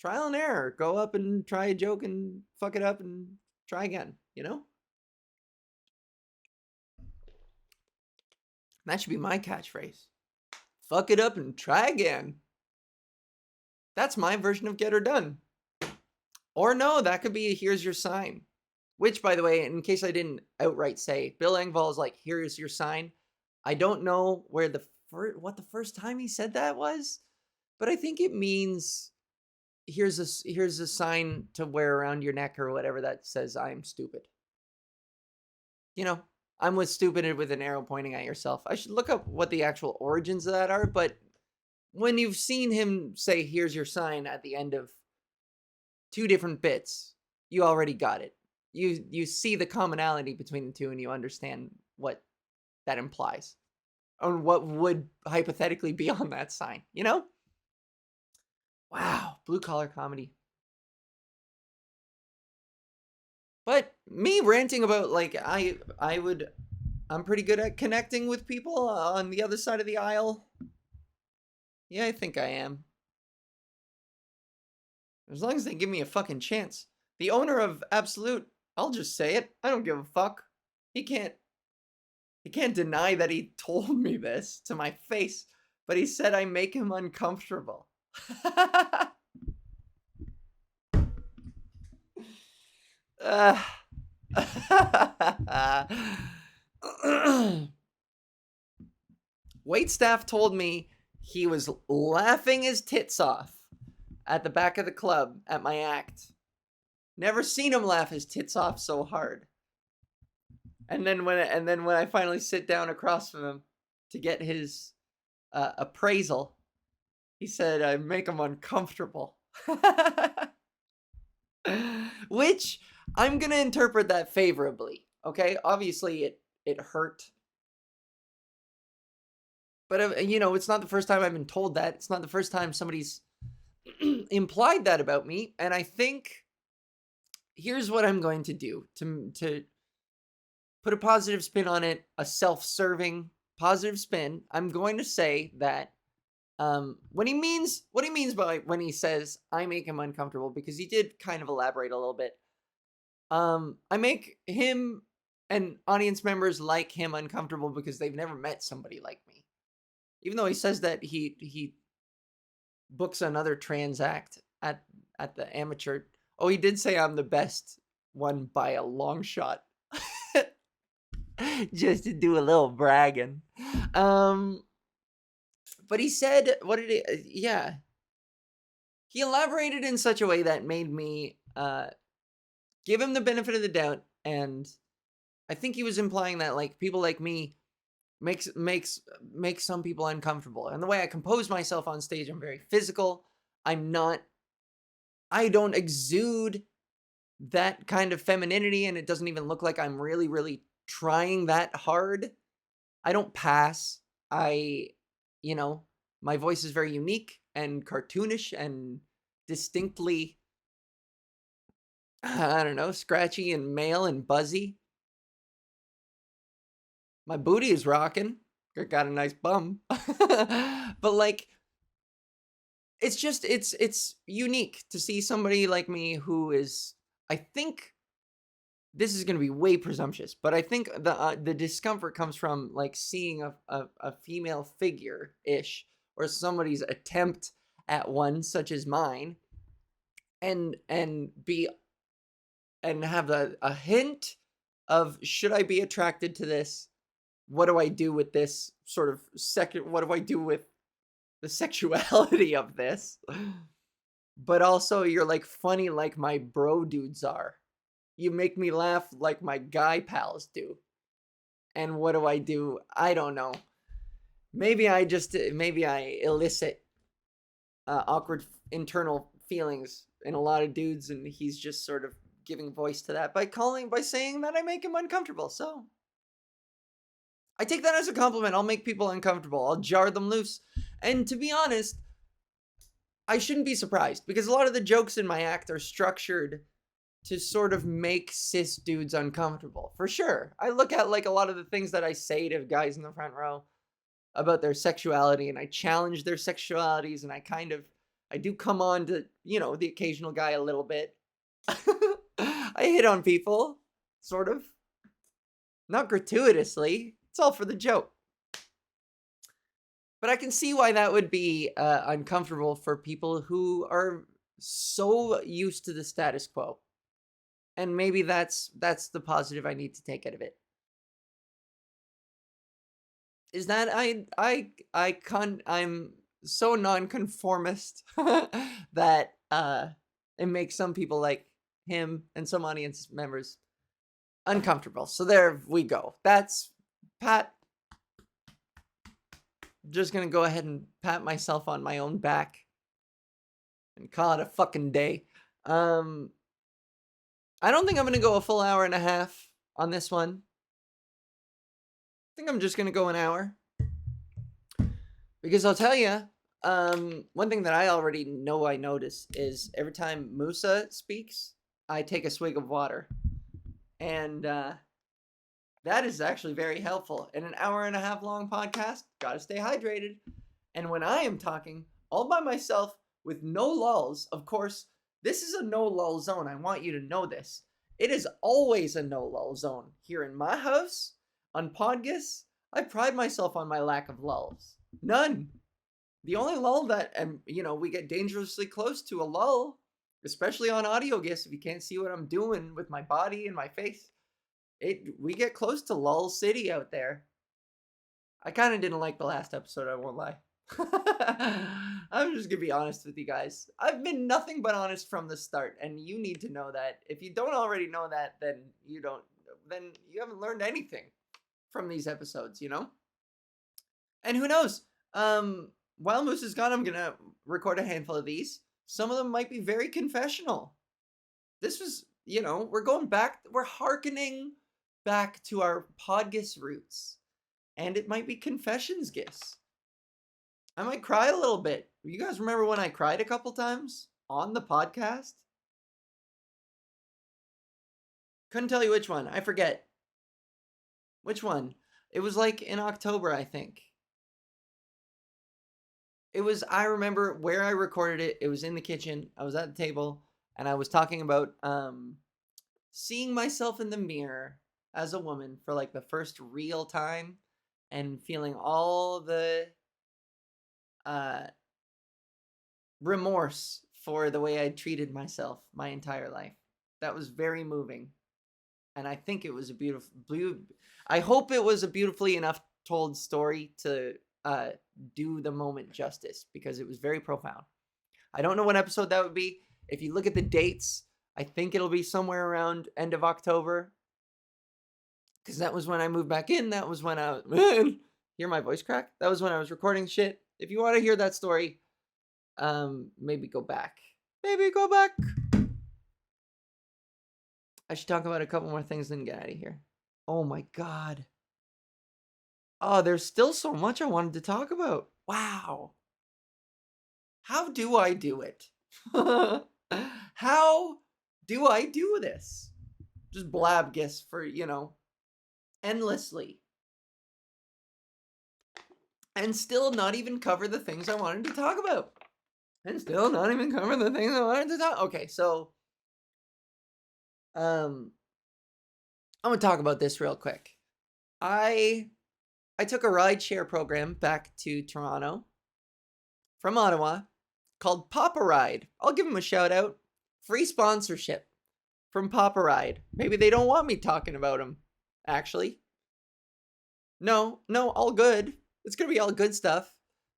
Trial and error. Go up and try a joke and fuck it up and try again. That should be my catchphrase. Fuck it up and try again. That's my version of get her done. Or no, that could be a here's your sign. Which, by the way, in case I didn't outright say, Bill Engvall is like, "Here's your sign." I don't know what the first time he said that was, but I think it means here's a sign to wear around your neck or whatever that says "I'm stupid." I'm with stupid with an arrow pointing at yourself. I should look up what the actual origins of that are, but when you've seen him say "here's your sign" at the end of 2 different bits, you already got it. You see the commonality between the two, and you understand what that implies, or what would hypothetically be on that sign. Wow, blue collar comedy. But me ranting about, like, I'm pretty good at connecting with people on the other side of the aisle. Yeah, I think I am. As long as they give me a fucking chance. The owner of Absolute, I'll just say it. I don't give a fuck. He can't deny that he told me this to my face, but he said I make him uncomfortable. Waitstaff told me he was laughing his tits off at the back of the club at my act. Never seen him laugh his tits off so hard. And then when I finally sit down across from him to get his appraisal, he said I make him uncomfortable. Which I'm gonna interpret that favorably. Okay, obviously it hurt, but it's not the first time I've been told that. It's not the first time somebody's implied that about me. And I think here's what I'm going to do to put a positive spin on it, a self-serving positive spin. I'm going to say that what he means by when he says I make him uncomfortable, because he did kind of elaborate a little bit. I make him and audience members like him uncomfortable because they've never met somebody like me. Even though he says that he books another trans act at the amateur. Oh, he did say I'm the best one by a long shot. Just to do a little bragging. But he said, yeah. He elaborated in such a way that made me give him the benefit of the doubt, and I think he was implying that, like, people like me makes some people uncomfortable. And the way I compose myself on stage, I'm very physical. I'm not I don't exude that kind of femininity, and it doesn't even look like I'm really, really trying that hard. I don't pass. I, you know, my voice is very unique and cartoonish and distinctly, I don't know, scratchy and male and buzzy. My booty is rocking. Got a nice bum. But like, it's unique to see somebody like me who is, I think this is going to be way presumptuous, but I think the discomfort comes from like seeing a female figure ish, or somebody's attempt at one such as mine, and be and have a hint of, should I be attracted to this? What do I do with this sort of second? What do I do with the sexuality of this? But also, you're like funny like my bro dudes are. You make me laugh like my guy pals do. And what do I do? I don't know. Maybe I elicit awkward internal feelings in a lot of dudes, and he's just sort of giving voice to that by saying that I make him uncomfortable. So I take that as a compliment. I'll make people uncomfortable. I'll jar them loose. And to be honest, I shouldn't be surprised, because a lot of the jokes in my act are structured to sort of make cis dudes uncomfortable. For sure. I look at like a lot of the things that I say to guys in the front row about their sexuality, and I challenge their sexualities, and I do come on to, the occasional guy a little bit. I hit on people, sort of. Not gratuitously. It's all for the joke. But I can see why that would be uncomfortable for people who are so used to the status quo. And maybe that's the positive I need to take out of it. Is that I'm so nonconformist that it makes some people like him and some audience members uncomfortable. So there we go. That's Pat. Just gonna go ahead and pat myself on my own back and call it a fucking day. I don't think I'm gonna go a full hour and a half on this one. I think I'm just gonna go an hour, because I'll tell you, one thing that I already know I notice is every time Musa speaks, I take a swig of water, and that is actually very helpful. In an hour and a half long podcast, gotta stay hydrated. And when I am talking all by myself with no lulls, of course, this is a no lull zone. I want you to know this. It is always a no lull zone. Here in my house, on PodGis, I pride myself on my lack of lulls. None. The only lull that, we get dangerously close to a lull, especially on AudioGis, if you can't see what I'm doing with my body and my face. We get close to lull city out there. I kind of didn't like the last episode, I won't lie. I'm just gonna be honest with you guys. I've been nothing but honest from the start, and you need to know that. If you don't already know that, then you haven't learned anything from these episodes, And who knows? While Moose is gone, I'm gonna record a handful of these. Some of them might be very confessional. This was, we're going back, we're hearkening back to our PodGis roots. And it might be confessions gis. I might cry a little bit. You guys remember when I cried a couple times on the podcast? Couldn't tell you which one. I forget. Which one? It was like in October, I think. I remember where I recorded it. It was in the kitchen. I was at the table, and I was talking about seeing myself in the mirror as a woman for like the first real time, and feeling all the remorse for the way I treated myself my entire life. That was very moving. And I think it was I hope it was a beautifully enough told story to do the moment justice, because it was very profound. I don't know what episode that would be. If you look at the dates, I think it'll be somewhere around end of October, because that was when I moved back in. That was when hear my voice crack? That was when I was recording shit. If you want to hear that story, maybe go back. Baby, go back. I should talk about a couple more things and get out of here. Oh my God. Oh, there's still so much I wanted to talk about. Wow. How do I do it? How do I do this? Just blabgis for, endlessly. And still not even cover the things I wanted to talk about. And still not even cover the things I wanted to talk. Okay, so I'm gonna talk about this real quick. I took a rideshare program back to Toronto from Ottawa called Papa Ride. I'll give them a shout out. Free sponsorship from Papa Ride. Maybe they don't want me talking about them, actually. No, all good. It's gonna be all good stuff.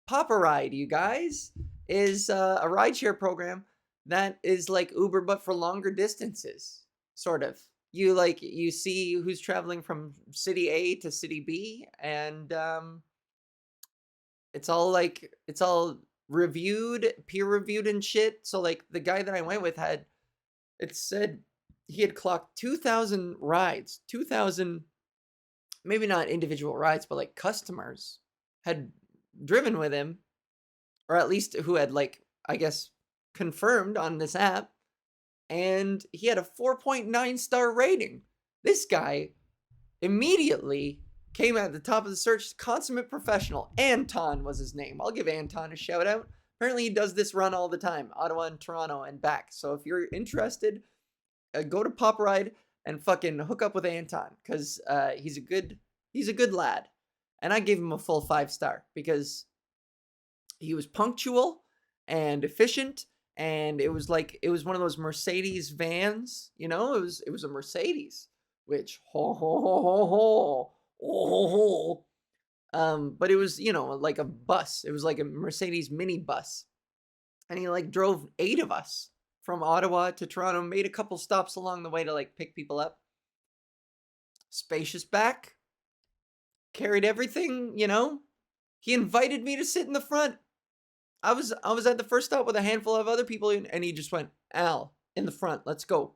Papa Ride, you guys, is a rideshare program that is like Uber but for longer distances, sort of. You see who's traveling from city A to city B, and it's all reviewed, peer reviewed and shit. So like the guy that I went with it said he had clocked 2,000 rides, 2,000, maybe not individual rides, but like customers had driven with him, or at least who had like, I guess, confirmed on this app. And he had a 4.9 star rating. This guy immediately came at the top of the search. Consummate professional. Anton was his name. I'll give Anton a shout out. Apparently he does this run all the time, Ottawa and Toronto and back. So if you're interested, go to Pop Ride and fucking hook up with Anton, because he's a good lad. And I gave him a full 5 star because he was punctual and efficient. And it was one of those Mercedes vans, it was a Mercedes, which but it was, like a bus. It was like a Mercedes mini bus. And he like drove 8 of us from Ottawa to Toronto, made a couple stops along the way to like pick people up. Spacious back, carried everything, He invited me to sit in the front. I was at the first stop with a handful of other people, and he just went, "Al, in the front, let's go."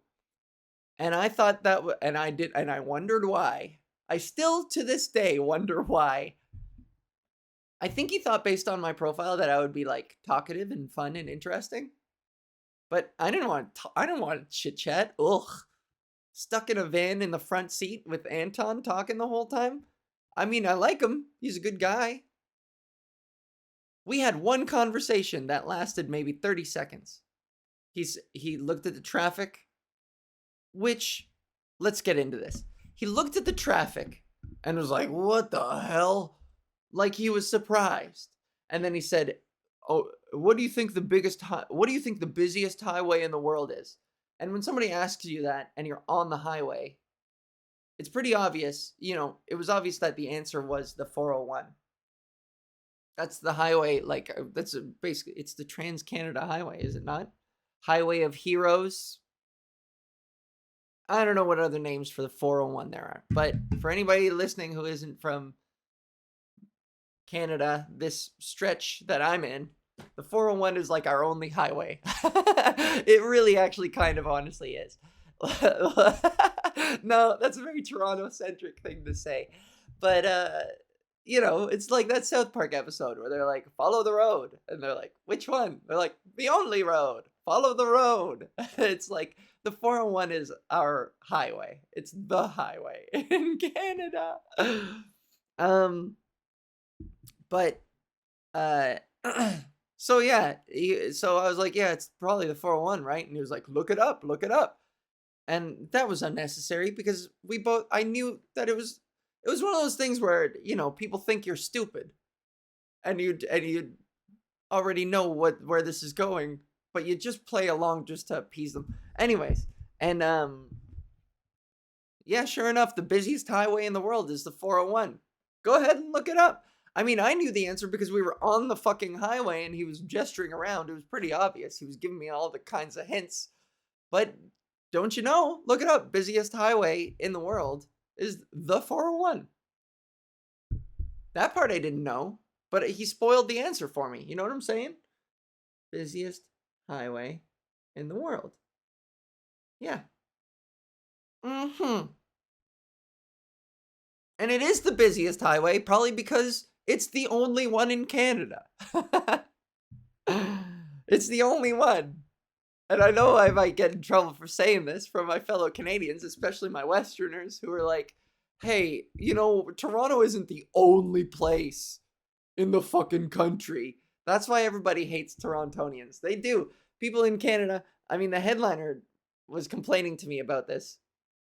And I thought and I wondered why. I still to this day wonder why. I think he thought based on my profile that I would be like talkative and fun and interesting, but I didn't want to chit chat. Ugh, stuck in a van in the front seat with Anton talking the whole time. I mean, I like him. He's a good guy. We had one conversation that lasted maybe 30 seconds. He looked at the traffic, which, let's get into this. He looked at the traffic and was like, "What the hell?" Like he was surprised. And then he said, "Oh, what do you think the busiest highway in the world is?" And when somebody asks you that and you're on the highway, it's pretty obvious, it was obvious that the answer was the 401. That's the highway, basically, it's the Trans-Canada Highway, is it not? Highway of Heroes. I don't know what other names for the 401 there are, but for anybody listening who isn't from Canada, this stretch that I'm in, the 401 is like our only highway. It really actually kind of honestly is. No, that's a very Toronto-centric thing to say. But it's like that South Park episode where they're like, "Follow the road." And they're like, "Which one?" They're like, "The only road. Follow the road." It's like the 401 is our highway. It's the highway in Canada. But so yeah, so I was like, "Yeah, it's probably the 401, right?" And he was like, "Look it up. And that was unnecessary because I knew that it was one of those things where, people think you're stupid and you already know where this is going, but you just play along just to appease them. Anyways, and yeah, sure enough, the busiest highway in the world is the 401. Go ahead and look it up. I mean, I knew the answer because we were on the fucking highway and he was gesturing around. It was pretty obvious. He was giving me all the kinds of hints. But don't you know? Look it up. Busiest highway in the world is the 401. That part I didn't know, but he spoiled the answer for me. You know what I'm saying? Busiest highway in the world. Yeah. Mm-hmm. And it is the busiest highway, probably because it's the only one in Canada. It's the only one. And I know I might get in trouble for saying this from my fellow Canadians, especially my Westerners, who are like, hey, Toronto isn't the only place in the fucking country. That's why everybody hates Torontonians. They do. People in Canada, I mean, the headliner was complaining to me about this.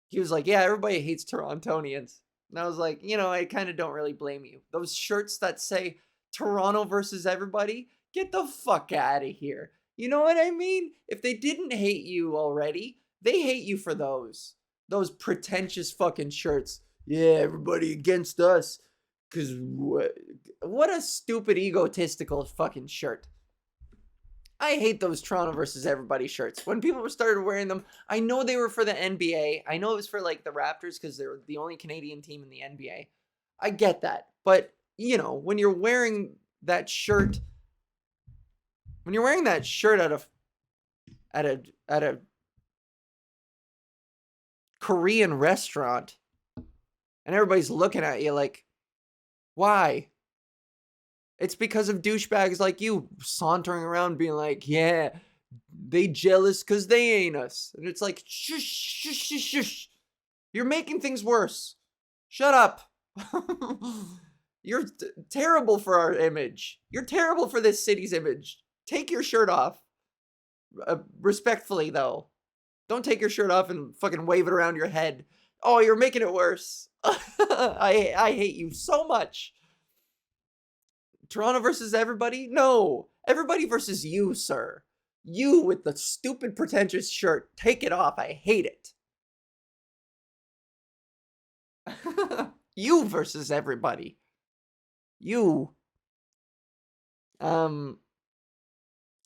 He was like, yeah, everybody hates Torontonians. And I was like, I kind of don't really blame you. Those shirts that say Toronto versus everybody, get the fuck out of here. You know what I mean? If they didn't hate you already, they hate you for those. Those pretentious fucking shirts. Yeah, everybody against us. Because what a stupid, egotistical fucking shirt. I hate those Toronto versus everybody shirts. When people started wearing them, I know they were for the NBA. I know it was for like the Raptors because they're the only Canadian team in the NBA. I get that. But, when you're wearing that shirt, at a Korean restaurant and everybody's looking at you like, why? It's because of douchebags like you sauntering around being like, yeah, they jealous because they ain't us. And it's like, shush, shush, shush, shush. You're making things worse. Shut up. You're terrible for our image. You're terrible for this city's image. Take your shirt off. Respectfully, though. Don't take your shirt off and fucking wave it around your head. Oh, you're making it worse. I hate you so much. Toronto versus everybody? No. Everybody versus you, sir. You with the stupid pretentious shirt. Take it off. I hate it. You versus everybody. You.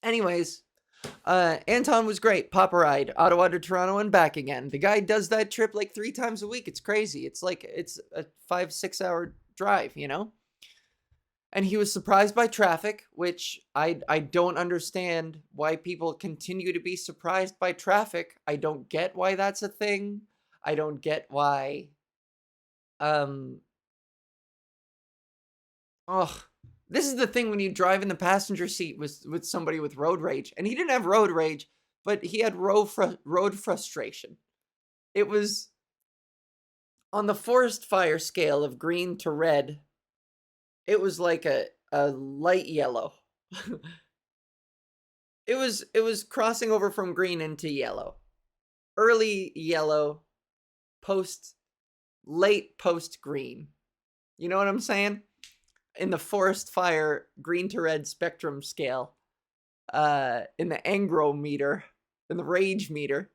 Anyways, Anton was great. Papa ride, Ottawa to Toronto and back again. The guy does that trip like 3 times a week. It's crazy. It's like it's a 5-6 hour drive, And he was surprised by traffic, which I don't understand why people continue to be surprised by traffic. I don't get why that's a thing. I don't get why this is the thing when you drive in the passenger seat with somebody with road rage. And he didn't have road rage, but he had road frustration. It was on the forest fire scale of green to red. It was like a light yellow. It was crossing over from green into yellow. Early yellow, late post green. You know what I'm saying? In the forest fire green to red spectrum scale, in the angro meter, in the rage meter.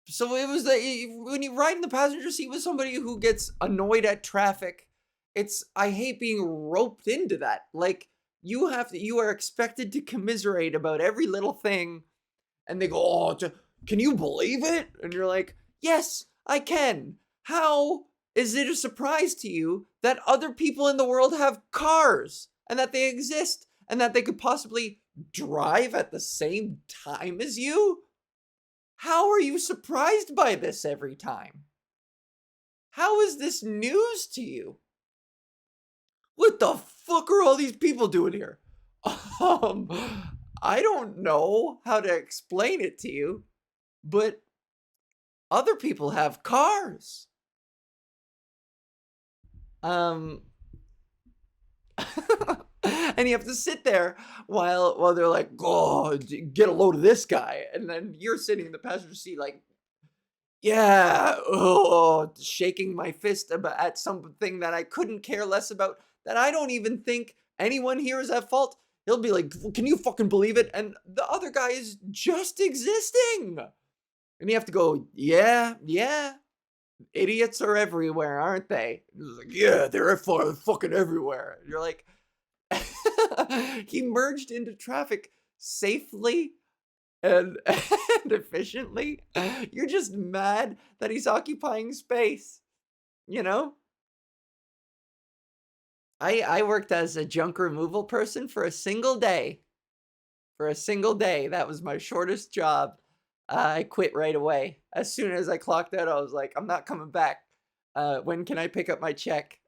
So it was when you ride in the passenger seat with somebody who gets annoyed at traffic, I hate being roped into that. Like you are expected to commiserate about every little thing, and they go, "Oh, can you believe it?" And you're like, "Yes, I can." How is it a surprise to you that other people in the world have cars and that they exist and that they could possibly drive at the same time as you? How are you surprised by this every time? How is this news to you? What the fuck are all these people doing here? Um, I don't know how to explain it to you, but other people have cars. And you have to sit there while they're like, "Oh, get a load of this guy," and then you're sitting in the passenger seat like, "Yeah, oh," shaking my fist at something that I couldn't care less about. That I don't even think anyone here is at fault. He'll be like, "Can you fucking believe it?" And the other guy is just existing, and you have to go, "Yeah, yeah." Idiots are everywhere, aren't they? Like, yeah, they're fucking everywhere. You're like, he merged into traffic safely and, and efficiently. You're just mad that he's occupying space, you know? I worked as a junk removal person for a single day. for a single day. That was my shortest job. I quit right away. As soon as I clocked out, I was like, I'm not coming back. When can I pick up my check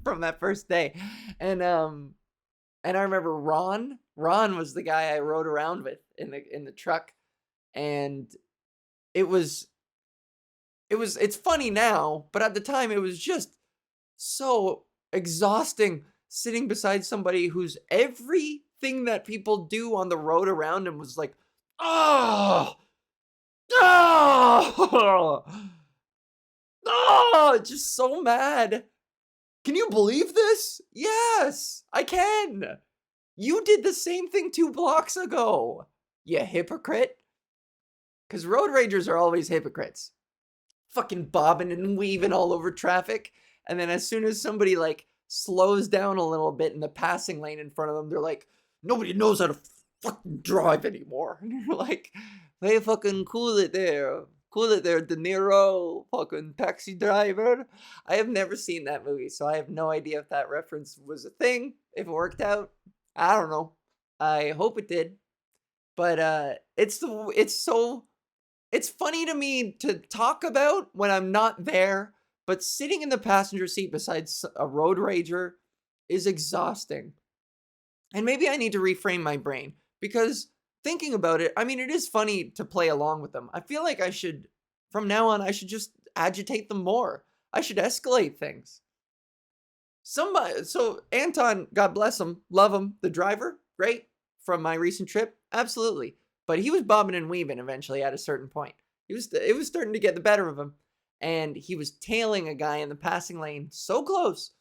from that first day? And I remember Ron. Ron was the guy I rode around with in the truck, and it was it's funny now, but at the time it was just so exhausting sitting beside somebody whose everything that people do on the road around him was like, oh, oh, oh, just so mad. Can you believe this? Yes, I can. You did the same thing 2 blocks ago, you hypocrite. Because road ragers are always hypocrites. Fucking bobbing and weaving all over traffic. And then as soon as somebody like slows down a little bit in the passing lane in front of them, they're like, nobody knows how to fucking drive anymore. And you're like, hey, fucking cool it there. Cool it there, De Niro, fucking taxi driver. I have never seen that movie, so I have no idea if that reference was a thing, if it worked out. I don't know. I hope it did. But it's funny to me to talk about when I'm not there, but sitting in the passenger seat beside a road rager is exhausting. And maybe I need to reframe my brain, because thinking about it, I mean, it is funny to play along with them. I feel like I should, from now on, I should just agitate them more. I should escalate things. So Anton, God bless him, love him, the driver, great, from my recent trip, absolutely. But he was bobbing and weaving eventually at a certain point. It was starting to get the better of him. And he was tailing a guy in the passing lane so close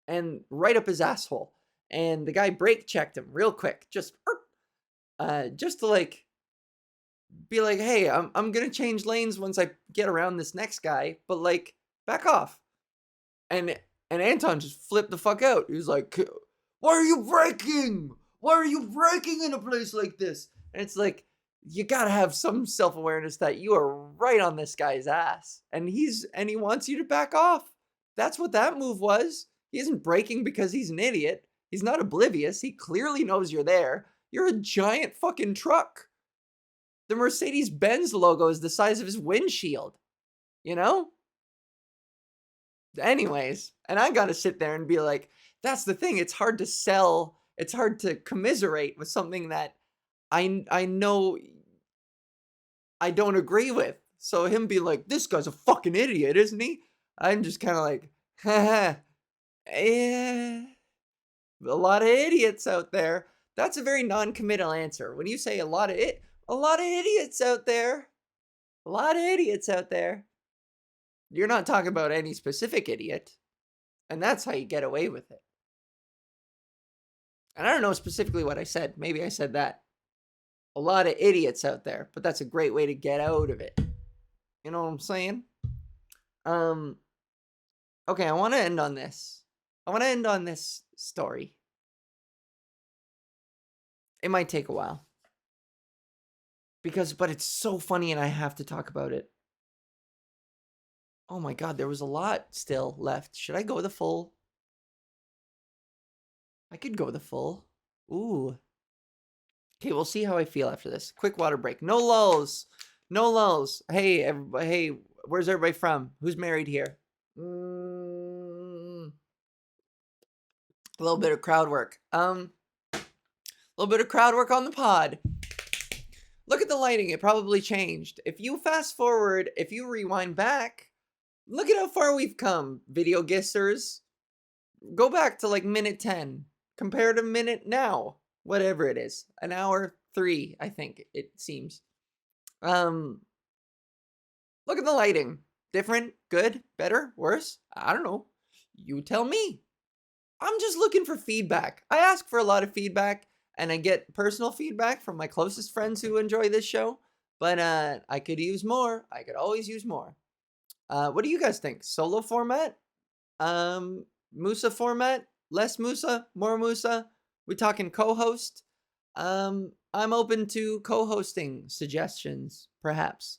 and right up his asshole. And the guy brake checked him real quick, just to like be like, hey, I'm gonna change lanes once I get around this next guy, but like back off. And Anton just flipped the fuck out. He was like, why are you braking? Why are you braking in a place like this? And it's like, you gotta have some self-awareness that you are right on this guy's ass. And he wants you to back off. That's what that move was. He isn't braking because he's an idiot. He's not oblivious. He clearly knows you're there. You're a giant fucking truck. The Mercedes-Benz logo is the size of his windshield. You know? Anyways, and I gotta sit there and be like, that's the thing. It's hard to sell. It's hard to commiserate with something that I know I don't agree with. So him being like, this guy's a fucking idiot, isn't he? I'm just kind of like, haha, yeah, a lot of idiots out there. That's a very non-committal answer. When you say a lot of idiots out there, a lot of idiots out there, you're not talking about any specific idiot. And that's how you get away with it. And I don't know specifically what I said. Maybe I said that. A lot of idiots out there, but that's a great way to get out of it. You know what I'm saying? Okay, I want to end on this. I want to end on this story. It might take a while. But it's so funny and I have to talk about it. Oh my God, there was a lot still left. Should I go the full? I could go the full. Ooh. Okay, we'll see how I feel after this. Quick water break. No lulls. No lulls. Hey, everybody. Hey, where's everybody from? Who's married here? A little bit of crowd work. A little bit of crowd work on the pod. Look at the lighting. It probably changed. If you fast forward, if you rewind back, look at how far we've come. Video gissers. Go back to like minute 10. Compare to minute now. Whatever it is. An hour 3, I think it seems. Look at the lighting. Different? Good? Better? Worse? I don't know. You tell me. I'm just looking for feedback. I ask for a lot of feedback, and I get personal feedback from my closest friends who enjoy this show. But I could use more. I could always use more. What do you guys think? Solo format? Musa format? Less Musa? More Musa? We talking co-host? I'm open to co-hosting suggestions, perhaps.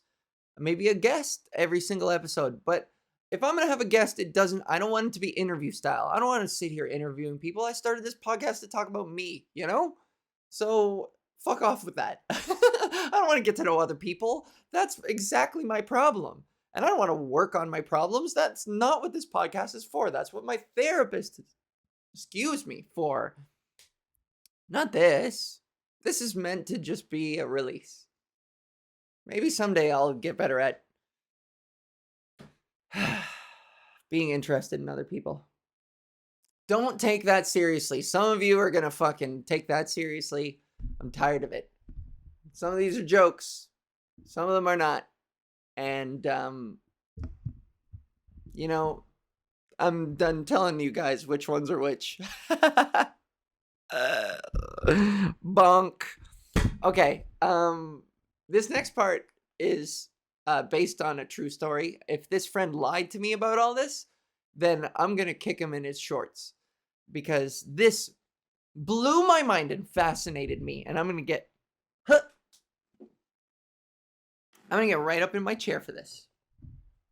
Maybe a guest every single episode. But if I'm going to have a guest, I don't want it to be interview style. I don't want to sit here interviewing people. I started this podcast to talk about me, you know? So Fuck off with that. I don't want to get to know other people. That's exactly my problem. And I don't want to work on my problems. That's not what this podcast is for. That's what my therapist is, excuse me, for. Not this. This is meant to just be a release. Maybe someday I'll get better at being interested in other people. Don't take that seriously. Some of you are going to fucking take that seriously. I'm tired of it. Some of these are jokes. Some of them are not. And, you know, I'm done telling you guys which ones are which. Bonk. Okay. This next part is based on a true story. If this friend lied to me about all this, then I'm going to kick him in his shorts. Because this blew my mind and fascinated me. And I'm going to get right up in my chair for this.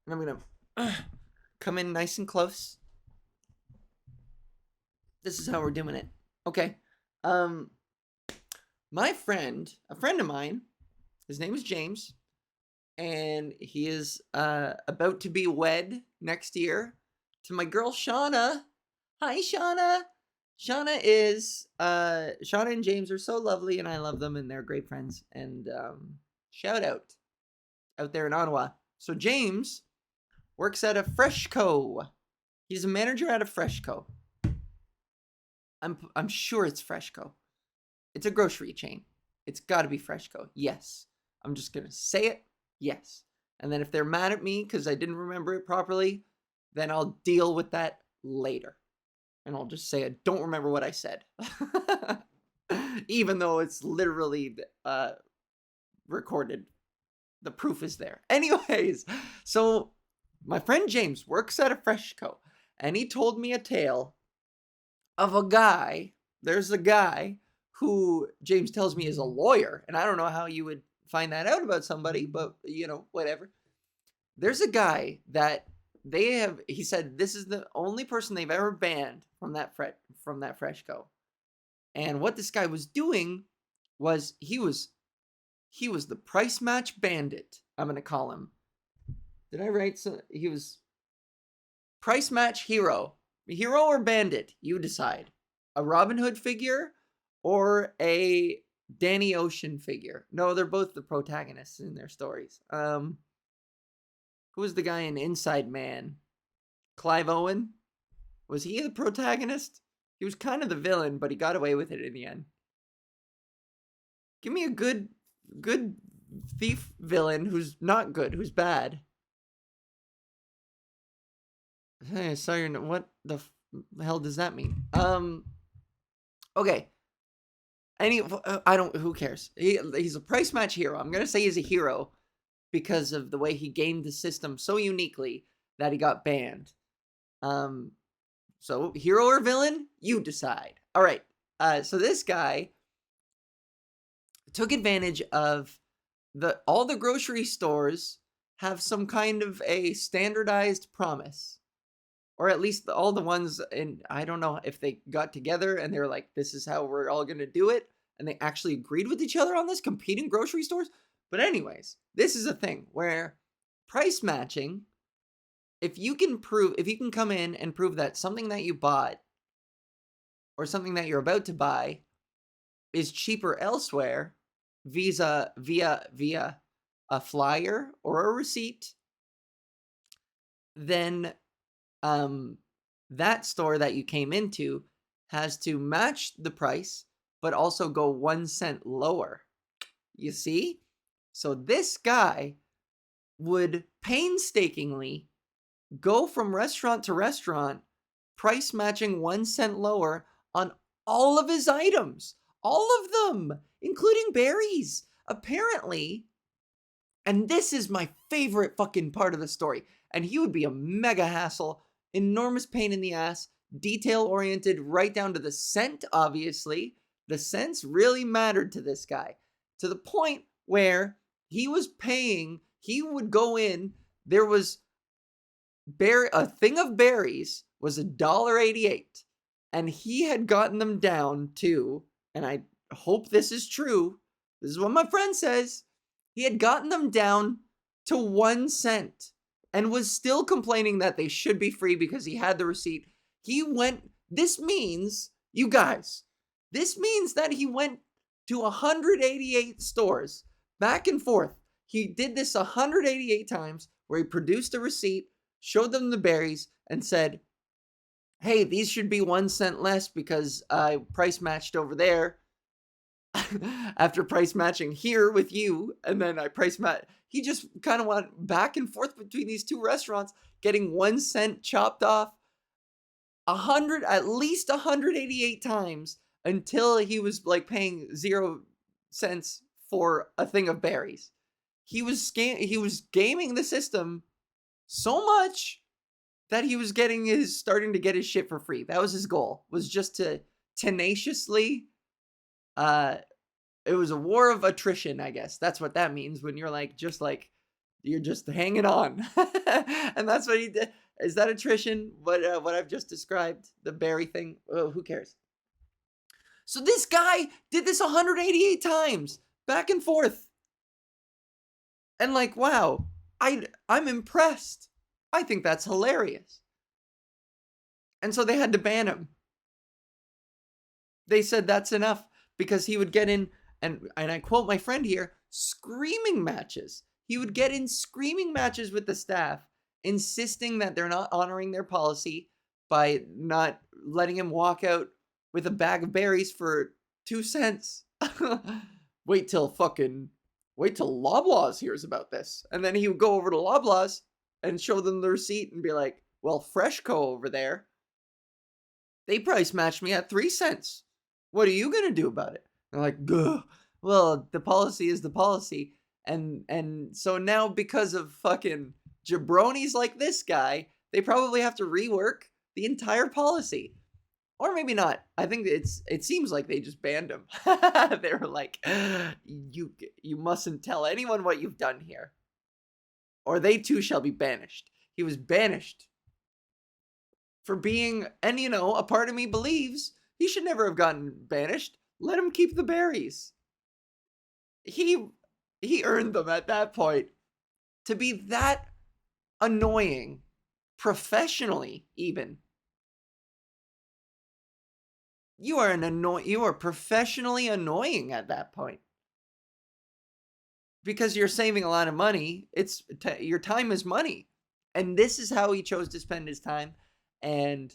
And I'm going to come in nice and close. This is how we're doing it. Okay. My friend, a friend of mine, his name is James, and he is about to be wed next year to my girl Shauna. Hi, Shauna. Shauna and James are so lovely, and I love them, and they're great friends. And shout out there in Ottawa. So James works at a Freshco. He's a manager at a Freshco. I'm sure it's Freshco. It's a grocery chain. It's got to be Freshco. Yes. I'm just going to say it. Yes. And then if they're mad at me because I didn't remember it properly, then I'll deal with that later. And I'll just say I don't remember what I said. Even though it's literally recorded. The proof is there. Anyways, so my friend James works at a Freshco. And he told me a tale of a guy. There's a guy who James tells me is a lawyer. And I don't know how you would find that out about somebody, but whatever. There's a guy that he said this is the only person they've ever banned from that Freshco. And what this guy was doing was he was the price match bandit. I'm going to call him. Did I write so he was price match hero. Hero or bandit, you decide. A Robin Hood figure or a Danny Ocean figure. No, they're both the protagonists in their stories. Who was the guy in Inside Man? Clive Owen? Was he the protagonist? He was kind of the villain, but he got away with it in the end. Give me a good thief villain who's not good, who's bad. Hey, sorry, what the hell does that mean? Okay. Who cares? He's a price match hero. I'm going to say he's a hero because of the way he gamed the system so uniquely that he got banned. So hero or villain, you decide. All right. So this guy took advantage of all the grocery stores have some kind of a standardized promise. Or at least all the ones, and I don't know if they got together and they're like, this is how we're all going to do it. And they actually agreed with each other on this, competing grocery stores. But anyways, this is a thing where price matching, if you can come in and prove that something that you bought or something that you're about to buy is cheaper elsewhere via a flyer or a receipt, then that store that you came into has to match the price, but also go 1 cent lower. You see? So this guy would painstakingly go from restaurant to restaurant, price matching 1 cent lower on all of his items. All of them, including berries. Apparently, and this is my favorite fucking part of the story, and he would be a mega hassle, enormous pain in the ass, detail-oriented right down to the cent, obviously. The cents really mattered to this guy. To the point where he would go in, there was a thing of berries was $1.88. And he had gotten them down to, and hope this is true. This is what my friend says. He had gotten them down to 1 cent and was still complaining that they should be free because he had the receipt. This means, you guys, this means that he went to 188 stores back and forth. He did this 188 times where he produced a receipt, showed them the berries, and said, hey, these should be 1 cent less because I price matched over there. After price matching here with you, and then I price match. He just kind of went back and forth between these two restaurants, getting 1 cent chopped off at least 188 times until he was like paying 0 cents for a thing of berries. He was gaming the system so much that he was starting to get his shit for free. That was his goal, was just to tenaciously it was a war of attrition, I guess. That's what that means when you're you're just hanging on. And that's what he did. Is that attrition? What I've just described, the berry thing? Oh, who cares? So this guy did this 188 times, back and forth. And wow, I'm impressed. I think that's hilarious. And so they had to ban him. They said that's enough because he would get in, and I quote my friend here, screaming matches. He would get in screaming matches with the staff, insisting that they're not honoring their policy by not letting him walk out with a bag of berries for 2 cents. Wait till Loblaws hears about this. And then he would go over to Loblaws and show them the receipt and be like, well, Freshco over there, they price matched me at 3 cents. What are you going to do about it? And like, Gugh. Well, the policy is the policy. And so now because of fucking jabronis like this guy, they probably have to rework the entire policy. Or maybe not. I think it seems like they just banned him. They were like, you mustn't tell anyone what you've done here, or they too shall be banished. He was banished for being, and a part of me believes he should never have gotten banished. Let him keep the berries. He earned them at that point. To be that annoying, professionally even. You are professionally annoying at that point. Because you're saving a lot of money. Your time is money. And this is how he chose to spend his time. And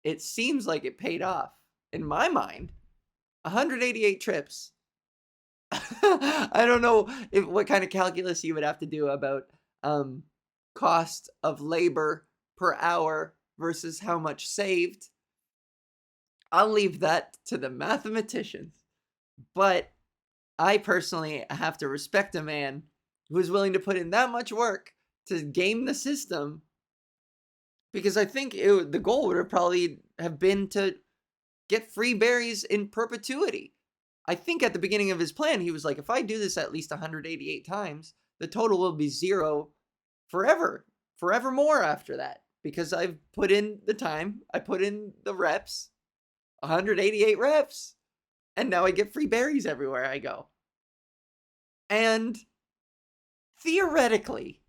it seems like it paid off. In my mind, 188 trips. I don't know what kind of calculus you would have to do about cost of labor per hour versus how much saved. I'll leave that to the mathematicians. But I personally have to respect a man who is willing to put in that much work to game the system, because I think the goal would have probably have been to get free berries in perpetuity. I think at the beginning of his plan, he was like, if I do this at least 188 times, the total will be 0 forevermore after that, because I've put in the time, I put in the reps, 188 reps, and now I get free berries everywhere I go. And theoretically,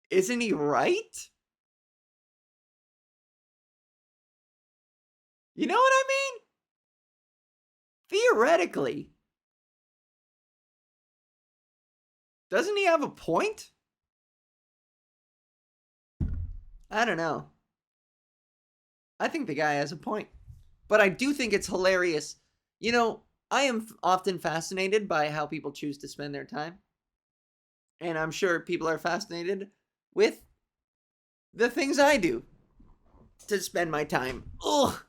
isn't he right? You know what I mean? Theoretically, doesn't he have a point? I don't know. I think the guy has a point. But I do think it's hilarious. I am often fascinated by how people choose to spend their time. And I'm sure people are fascinated with the things I do to spend my time. Ugh.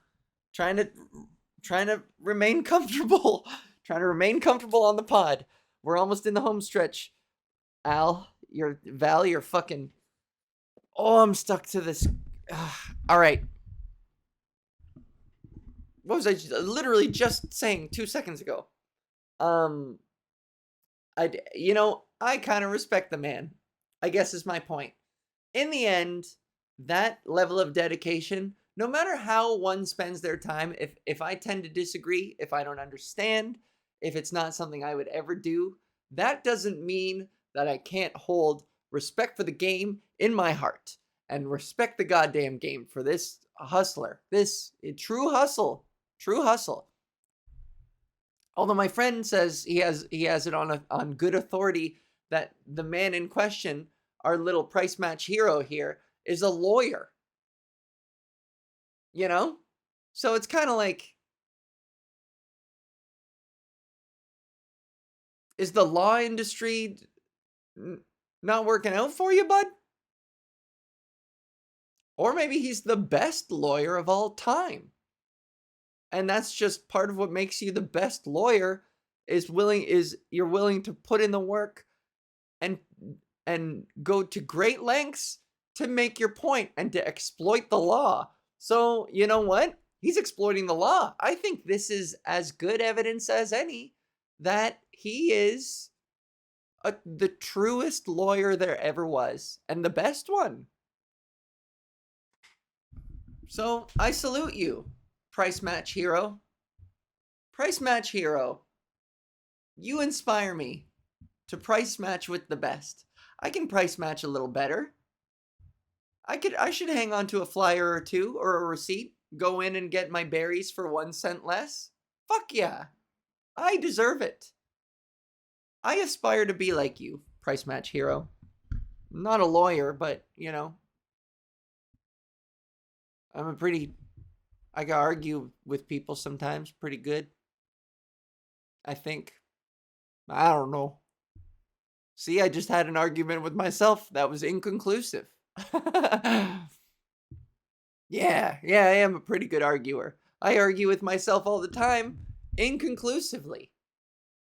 Trying to remain comfortable. Trying to remain comfortable on the pod. We're almost in the home stretch. Val, you're fucking... Oh, I'm stuck to this. All right. What was I literally just saying 2 seconds ago? I kind of respect the man, I guess is my point. In the end, that level of dedication no matter how one spends their time, if I tend to disagree, if I don't understand, if it's not something I would ever do, that doesn't mean that I can't hold respect for the game in my heart and respect the goddamn game for this hustler. This true hustle. True hustle. Although my friend says he has it on good authority that the man in question, our little price match hero here, is a lawyer. You know? So it's kind of like, is the law industry not working out for you, bud? Or maybe he's the best lawyer of all time. And that's just part of what makes you the best lawyer, is you're willing to put in the work and go to great lengths to make your point and to exploit the law. So, you know what? He's exploiting the law. I think this is as good evidence as any that he is the truest lawyer there ever was, and the best one. So I salute you, price match hero. Price match hero. You inspire me to price match with the best. I can price match a little better. I should hang on to a flyer or two or a receipt, go in and get my berries for 1 cent less. Fuck yeah. I deserve it. I aspire to be like you, price match hero. I'm not a lawyer, but, you know, I can argue with people sometimes pretty good. I think. I don't know. See, I just had an argument with myself that was inconclusive. Yeah, I am a pretty good arguer. I argue with myself all the time, inconclusively.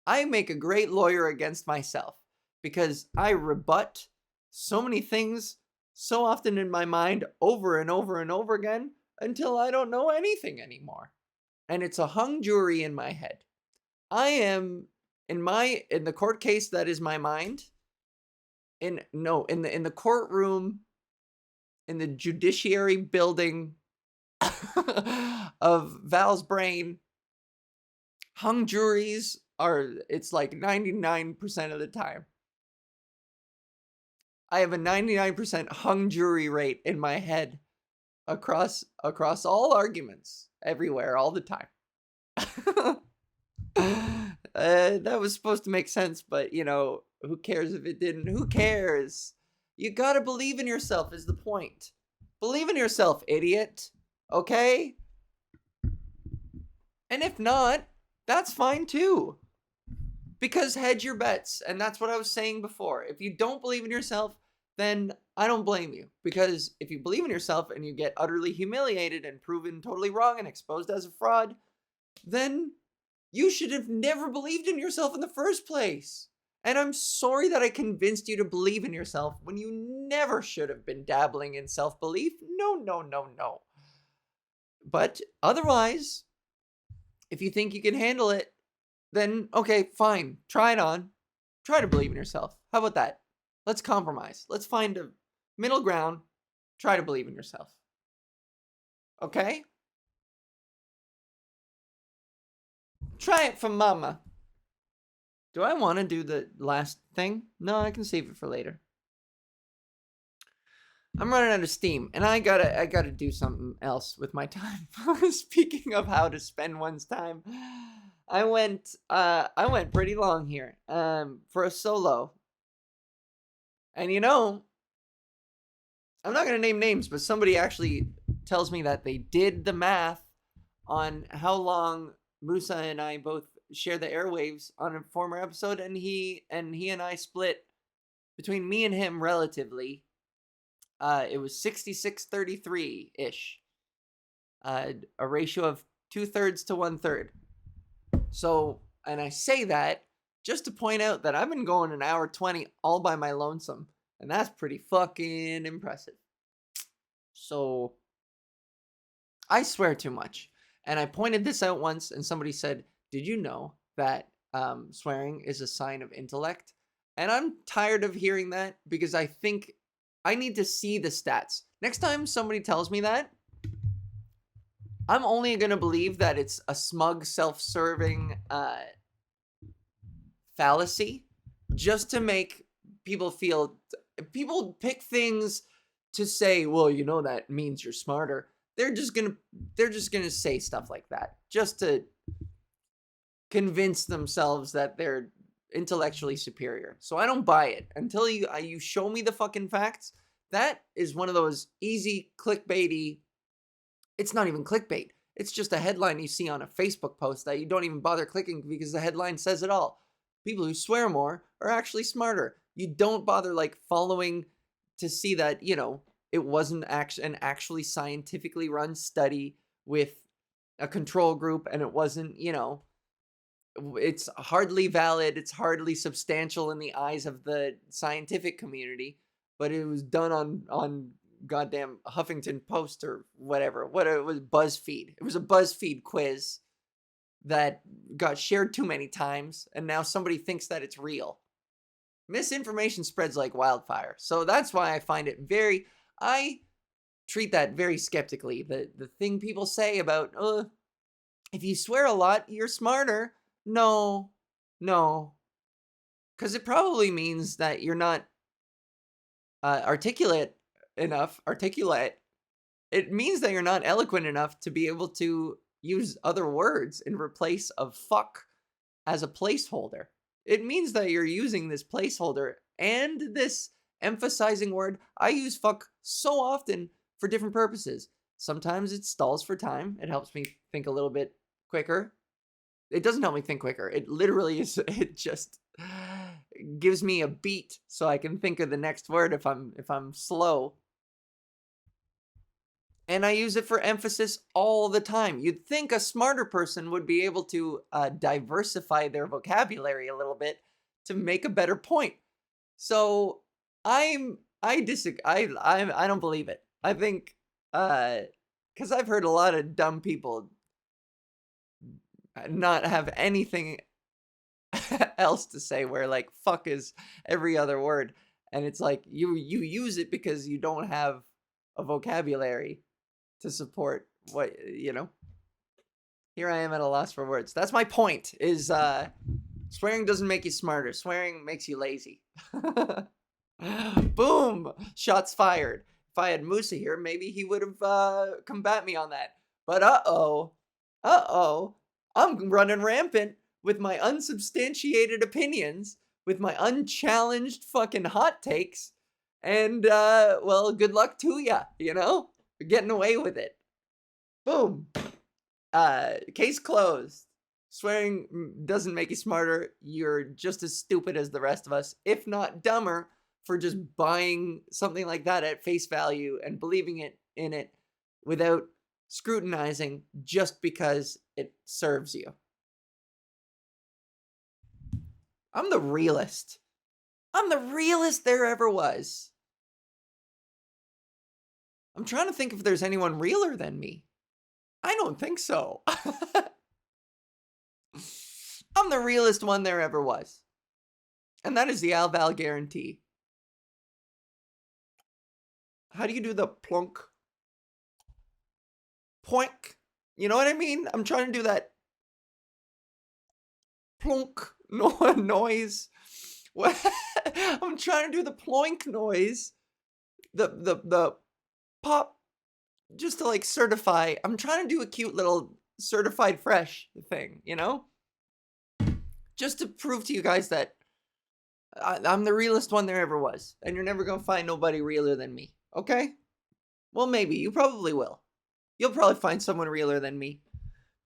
I make a great lawyer against myself because I rebut so many things so often in my mind over and over and over again until I don't know anything anymore. And it's a hung jury in my head. I am in the court case that is my mind. In the courtroom, in the judiciary building of Val's brain, hung juries it's like 99% of the time. I have a 99% hung jury rate in my head across all arguments, everywhere, all the time. That was supposed to make sense, but, you know, who cares if it didn't? Who cares? You gotta believe in yourself is the point. Believe in yourself, idiot. Okay? And if not, that's fine too. Because hedge your bets, and that's what I was saying before. If you don't believe in yourself, then I don't blame you. Because if you believe in yourself and you get utterly humiliated and proven totally wrong and exposed as a fraud, then you should have never believed in yourself in the first place. And I'm sorry that I convinced you to believe in yourself when you never should have been dabbling in self-belief. No. But otherwise, if you think you can handle it, then okay, fine. Try it on. Try to believe in yourself. How about that? Let's compromise. Let's find a middle ground. Try to believe in yourself. Okay? Try it for mama. Do I want to do the last thing? No, I can save it for later. I'm running out of steam, and I gotta do something else with my time. Speaking of how to spend one's time, I went pretty long here for a solo. And you know, I'm not gonna name names, but somebody actually tells me that they did the math on how long Musa and I both share the airwaves on a former episode, and he and I split between me and him relatively. It was 66-33-ish. A ratio of 2/3 to 1/3. So, and I say that just to point out that I've been going an hour 20 all by my lonesome, and that's pretty fucking impressive. So, I swear too much. And I pointed this out once, and somebody said, did you know that swearing is a sign of intellect? And I'm tired of hearing that because I think I need to see the stats. Next time somebody tells me that, I'm only gonna believe that it's a smug, self-serving fallacy, just to make people feel. People pick things to say, well, that means you're smarter. They're just gonna say stuff like that just to convince themselves that they're intellectually superior. So I don't buy it until you show me the fucking facts. That is one of those easy clickbaity. It's not even clickbait. It's just a headline you see on a Facebook post that you don't even bother clicking because the headline says it all. People who swear more are actually smarter. You don't bother following to see that, it wasn't an actually scientifically run study with a control group, and it wasn't, it's hardly valid, it's hardly substantial in the eyes of the scientific community, but it was done on goddamn Huffington Post or whatever. What it was, BuzzFeed. It was a BuzzFeed quiz that got shared too many times, and now somebody thinks that it's real. Misinformation spreads like wildfire. So that's why I treat that very skeptically. The thing people say about, if you swear a lot, you're smarter. No. Because it probably means that you're not articulate enough. It means that you're not eloquent enough to be able to use other words in replace of fuck as a placeholder. It means that you're using this placeholder and this emphasizing word. I use fuck so often for different purposes. Sometimes it stalls for time. It helps me think a little bit quicker. It doesn't help me think quicker. It literally is. It just gives me a beat so I can think of the next word if I'm slow. And I use it for emphasis all the time. You'd think a smarter person would be able to diversify their vocabulary a little bit to make a better point. So I disagree. I don't believe it. I think because I've heard a lot of dumb people not have anything else to say, where fuck is every other word, and it's like you use it because you don't have a vocabulary to support what. Here I am at a loss for words. That's my point, is swearing doesn't make you smarter. Swearing makes you lazy. Boom, shots fired. If I had Musa here, maybe he would have combat me on that. But I'm running rampant with my unsubstantiated opinions, with my unchallenged fucking hot takes, and well, good luck to ya. You're getting away with it. Boom. Case closed. Swearing doesn't make you smarter. You're just as stupid as the rest of us, if not dumber, for just buying something like that at face value and believing in it without scrutinizing just because it serves you. I'm the realest. I'm the realest there ever was. I'm trying to think if there's anyone realer than me. I don't think so. I'm the realest one there ever was. And that is the Al Val guarantee. How do you do the plunk? Poink. You know what I mean? I'm trying to do that plunk noise. What? I'm trying to do the ploink noise. The pop, just to certify. I'm trying to do a cute little certified fresh thing, just to prove to you guys that I'm the realest one there ever was, and you're never gonna find nobody realer than me. Okay? Well, maybe you probably will. You'll probably find someone realer than me,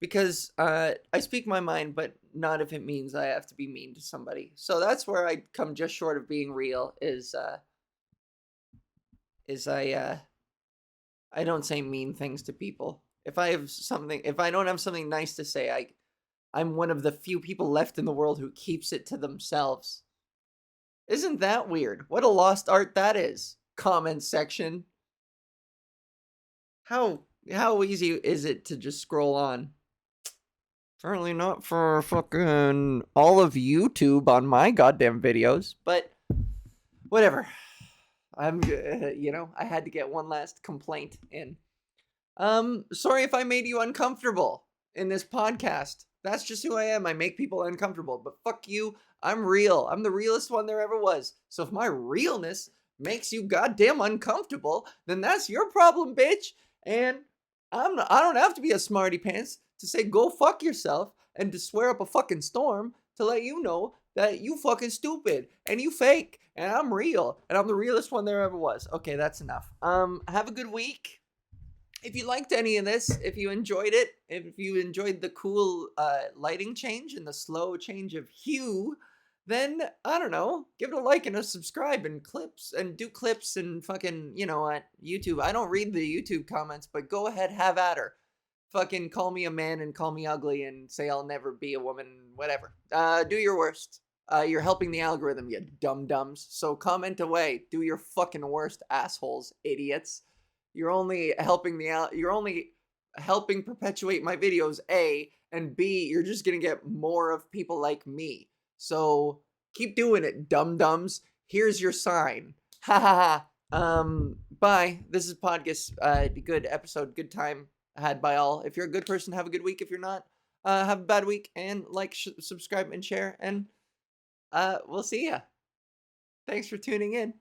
because I speak my mind, but not if it means I have to be mean to somebody. So that's where I come just short of being real. Is I don't say mean things to people. If I don't have something nice to say, I'm one of the few people left in the world who keeps it to themselves. Isn't that weird? What a lost art that is. Comment section. How easy is it to just scroll on? Certainly not for fucking all of YouTube on my goddamn videos, but whatever. I had to get one last complaint in. Sorry if I made you uncomfortable in this podcast. That's just who I am. I make people uncomfortable. But fuck you. I'm real. I'm the realest one there ever was. So if my realness makes you goddamn uncomfortable, then that's your problem, bitch. And I don't have to be a smarty pants to say go fuck yourself and to swear up a fucking storm to let you know that you fucking stupid and you fake and I'm real and I'm the realest one there ever was. Okay, that's enough. Have a good week. If you liked any of this, if you enjoyed it, if you enjoyed the cool lighting change and the slow change of hue, then I don't know, give it a like and a subscribe and clips and do clips and fucking, at YouTube. I don't read the YouTube comments, but go ahead, have at her. Fucking call me a man and call me ugly and say I'll never be a woman, whatever. Do your worst. You're helping the algorithm, you dum-dums. So comment away. Do your fucking worst, assholes, idiots. You're only helping you're only helping perpetuate my videos, A, and B, you're just gonna get more of people like me. So keep doing it, dum-dums. Here's your sign. Ha ha ha. Bye. This is PodGis. Good episode, good time had by all. If you're a good person, have a good week. If you're not, have a bad week. And like, subscribe, and share. And we'll see ya. Thanks for tuning in.